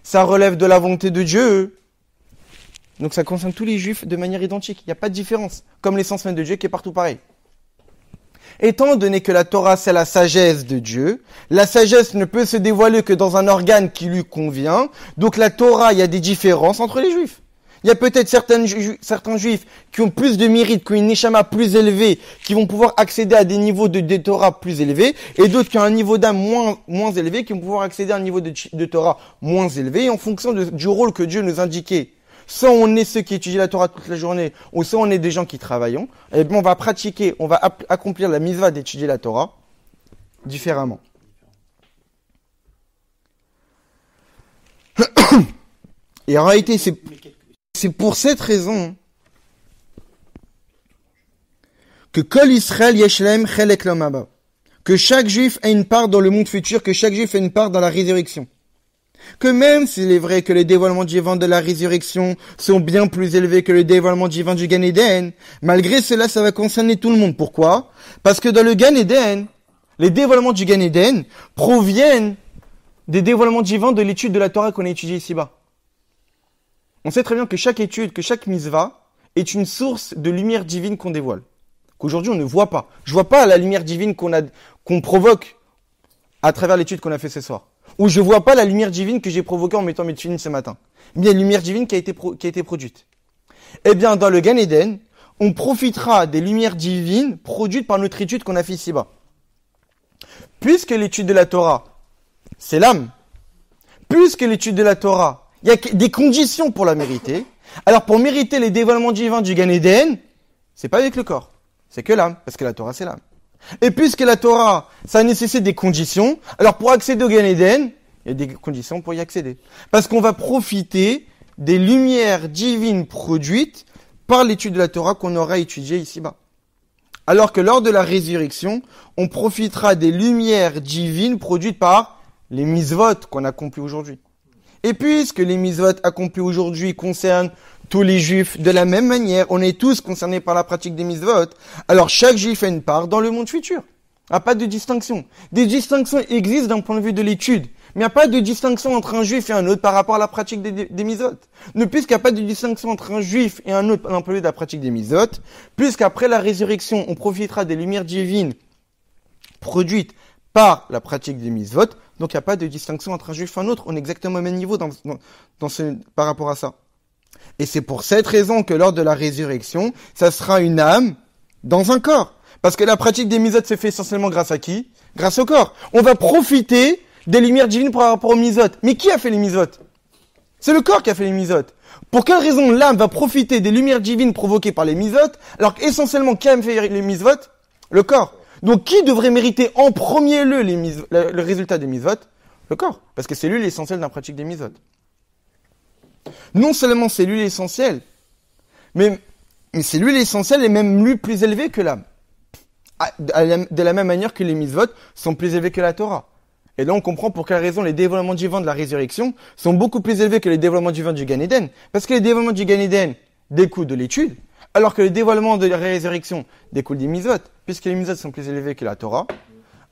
ça relève de la volonté de Dieu, donc ça concerne tous les juifs de manière identique. Il n'y a pas de différence. Comme l'essence même de Dieu qui est partout pareil. Étant donné que la Torah, c'est la sagesse de Dieu, la sagesse ne peut se dévoiler que dans un organe qui lui convient. Donc la Torah, il y a des différences entre les juifs. Il y a peut-être certains juifs qui ont plus de mérite, qui ont une neshama plus élevée, qui vont pouvoir accéder à des niveaux de Torah plus élevés, et d'autres qui ont un niveau d'âme moins élevé, qui vont pouvoir accéder à un niveau de Torah moins élevé, et en fonction du rôle que Dieu nous indiquait. Soit on est ceux qui étudient la Torah toute la journée, ou soit on est des gens qui travaillent, et bien on va accomplir la mitzvah d'étudier la Torah différemment. Et en réalité, c'est pour cette raison que Kol Israël Yeshlem Chelek L'Olam Haba, que chaque juif a une part dans le monde futur, que chaque juif a une part dans la résurrection. Que même s'il est vrai que les dévoilements divins de la résurrection sont bien plus élevés que le dévoilement divin du Gan Eden, malgré cela, ça va concerner tout le monde. Pourquoi? Parce que dans le Gan Eden, les dévoilements du Gan Eden proviennent des dévoilements divins de l'étude de la Torah qu'on a étudiée ici-bas. On sait très bien que chaque étude, que chaque mitzvah est une source de lumière divine qu'on dévoile. Qu'aujourd'hui on ne voit pas. Je vois pas la lumière divine qu'on provoque à travers l'étude qu'on a fait ce soir. Ou je vois pas la lumière divine que j'ai provoquée en mettant mes tefilines ce matin. Mais il y a une lumière divine qui a été produite. Eh bien, dans le Gan Eden, on profitera des lumières divines produites par notre étude qu'on a fait ici-bas. Puisque l'étude de la Torah, c'est l'âme. Puisque l'étude de la Torah, il y a des conditions pour la mériter. Alors, pour mériter les dévoilements divins du Gan Eden, c'est pas avec le corps. C'est que l'âme. Parce que la Torah, c'est l'âme. Et puisque la Torah, ça nécessite des conditions, alors pour accéder au Gan Eden, il y a des conditions pour y accéder. Parce qu'on va profiter des lumières divines produites par l'étude de la Torah qu'on aura étudiée ici-bas. Alors que lors de la résurrection, on profitera des lumières divines produites par les mitzvot qu'on accomplit aujourd'hui. Et puisque les mitzvot accomplis aujourd'hui concernent tous les juifs de la même manière, on est tous concernés par la pratique des mitzvot, alors chaque juif a une part dans le monde futur. Il n'y a pas de distinction. Des distinctions existent d'un point de vue de l'étude, mais il n'y a pas de distinction entre un juif et un autre par rapport à la pratique des mitzvot. Ne puisqu'il n'y a pas de distinction entre un juif et un autre d'un point de vue de la pratique des mitzvot, puisqu'après la résurrection, on profitera des lumières divines produites par la pratique des mitzvot, donc il n'y a pas de distinction entre un juif et un autre, on est exactement au même niveau par rapport à ça. Et c'est pour cette raison que lors de la résurrection, ça sera une âme dans un corps. Parce que la pratique des mitzvot se fait essentiellement grâce à qui? Grâce au corps. On va profiter des lumières divines par rapport aux mitzvot. Mais qui a fait les mitzvot? C'est le corps qui a fait les mitzvot. Pour quelle raison l'âme va profiter des lumières divines provoquées par les mitzvot, alors qu'essentiellement qui a fait les mitzvot? Le corps. Donc qui devrait mériter en premier lieu le résultat des mitzvot? Le corps. Parce que c'est lui l'essentiel dans la pratique des mitzvot. Non seulement c'est lui l'essentiel, mais c'est lui l'essentiel et même lui plus élevé que l'âme. De la même manière que les mitzvot sont plus élevés que la Torah. Et là on comprend pour quelle raison les dévoilements divins de la résurrection sont beaucoup plus élevés que les dévoilements divins du Gan Eden. Parce que les dévoilements du Gan Eden découlent de l'étude, alors que les dévoilements de la résurrection découlent des mitzvot. Puisque les mitzvot sont plus élevés que la Torah,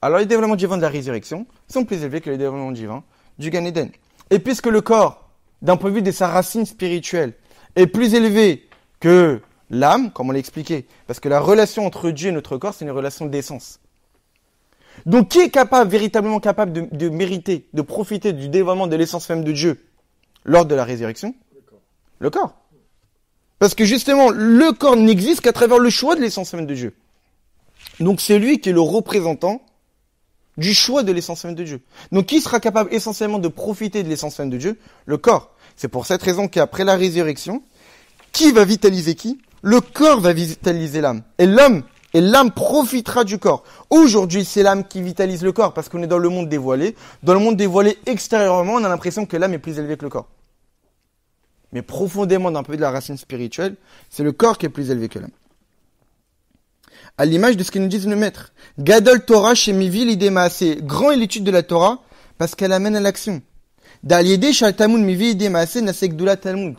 alors les dévoilements divins de la résurrection sont plus élevés que les dévoilements divins du Gan Eden. Et puisque le corps, d'un point de vue de sa racine spirituelle, est plus élevé que l'âme, comme on l'a expliqué, parce que la relation entre Dieu et notre corps, c'est une relation d'essence. Donc, qui est véritablement capable de mériter, de profiter du dévoilement de l'essence même de Dieu lors de la résurrection? Le corps. Parce que justement, le corps n'existe qu'à travers le choix de l'essence même de Dieu. Donc, c'est lui qui est le représentant du choix de l'essence même de Dieu. Donc, qui sera capable essentiellement de profiter de l'essence même de Dieu? Le corps. C'est pour cette raison qu'après la résurrection, qui va vitaliser qui? Le corps va vitaliser l'âme. Et l'âme profitera du corps. Aujourd'hui, c'est l'âme qui vitalise le corps parce qu'on est dans le monde dévoilé. Dans le monde dévoilé extérieurement, on a l'impression que l'âme est plus élevée que le corps. Mais profondément, d'un peu de la racine spirituelle, c'est le corps qui est plus élevé que l'âme. À l'image de ce que nous disent le maître. Gadol Torah chez Mivi l'idémaasé. Grand est l'étude de la Torah parce qu'elle amène à l'action. D'aliédé shal Talmud Mivi idémaasé nasek doula Talmud.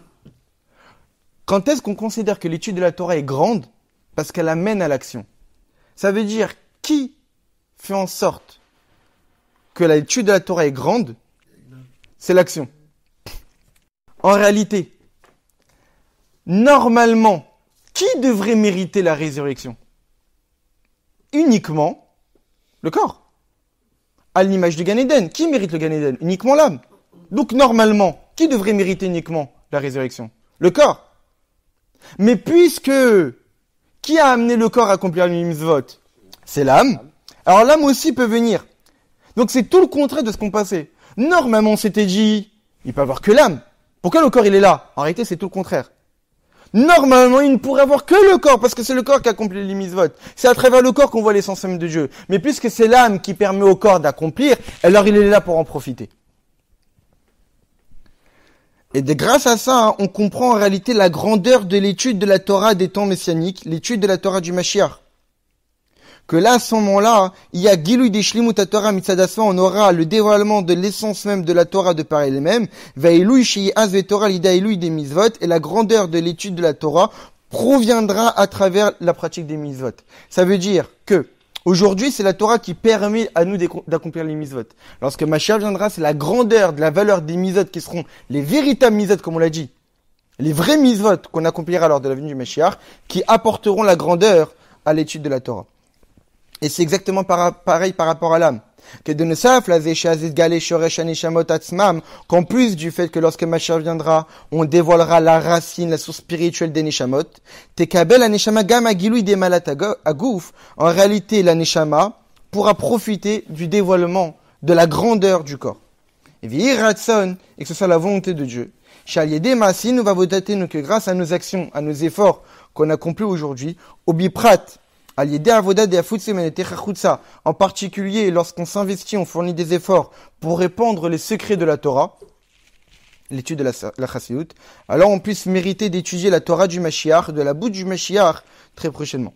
Quand est-ce qu'on considère que l'étude de la Torah est grande? Parce qu'elle amène à l'action. Ça veut dire, qui fait en sorte que l'étude de la Torah est grande? C'est l'action. En réalité, normalement, qui devrait mériter la résurrection? Uniquement le corps. À l'image du Gan Eden. Qui mérite le Gan Eden? Uniquement l'âme. Donc normalement, qui devrait mériter uniquement la résurrection? Le corps. Mais puisque qui a amené le corps à accomplir le mitzvot? C'est l'âme. Alors l'âme aussi peut venir. Donc c'est tout le contraire de ce qu'on passait. Normalement, on s'était dit, il peut avoir que l'âme. Pourquoi le corps il est là? En réalité, c'est tout le contraire. Normalement, il ne pourrait avoir que le corps, parce que c'est le corps qui accomplit les mitzvot. C'est à travers le corps qu'on voit l'essence même de Dieu. Mais puisque c'est l'âme qui permet au corps d'accomplir, alors il est là pour en profiter. Et grâce à ça, on comprend en réalité la grandeur de l'étude de la Torah des temps messianiques, l'étude de la Torah du Mashiach. Que là, à ce moment-là, il y a Gilui Deshlimut Torah Mitzadasma, on aura le dévoilement de l'essence même de la Torah de par elle-même, Veilui Shi'az Ve Torah Lida Elui des Mitzvot, et la grandeur de l'étude de la Torah proviendra à travers la pratique des Mitzvot. Ça veut dire que aujourd'hui, c'est la Torah qui permet à nous d'accomplir les mitzvot. Lorsque Mashiach viendra, c'est la grandeur de la valeur des mitzvot qui seront les véritables mitzvot, comme on l'a dit. Les vrais mitzvot qu'on accomplira lors de la venue du Mashiach, qui apporteront la grandeur à l'étude de la Torah. Et c'est exactement pareil par rapport à l'âme. Que de Nesaf, la Zeshazit Gale Shoresh Anishamot Atzmam, qu'en plus du fait que lorsque Mashiach viendra, on dévoilera la racine, la source spirituelle des Neshamot, Tekabel Aneshama Gam Agilui des Malat Agouf, en réalité, la Neshama pourra profiter du dévoilement de la grandeur du corps. Et Viratson, et que ce soit la volonté de Dieu. Shaliede Masin, nous va vous dater que grâce à nos actions, à nos efforts qu'on accomplit aujourd'hui, Obiprat, en particulier lorsqu'on s'investit, on fournit des efforts pour répandre les secrets de la Torah, l'étude de la Chassidut, alors on puisse mériter d'étudier la Torah du Mashiach, de la bouche du Mashiach, très prochainement.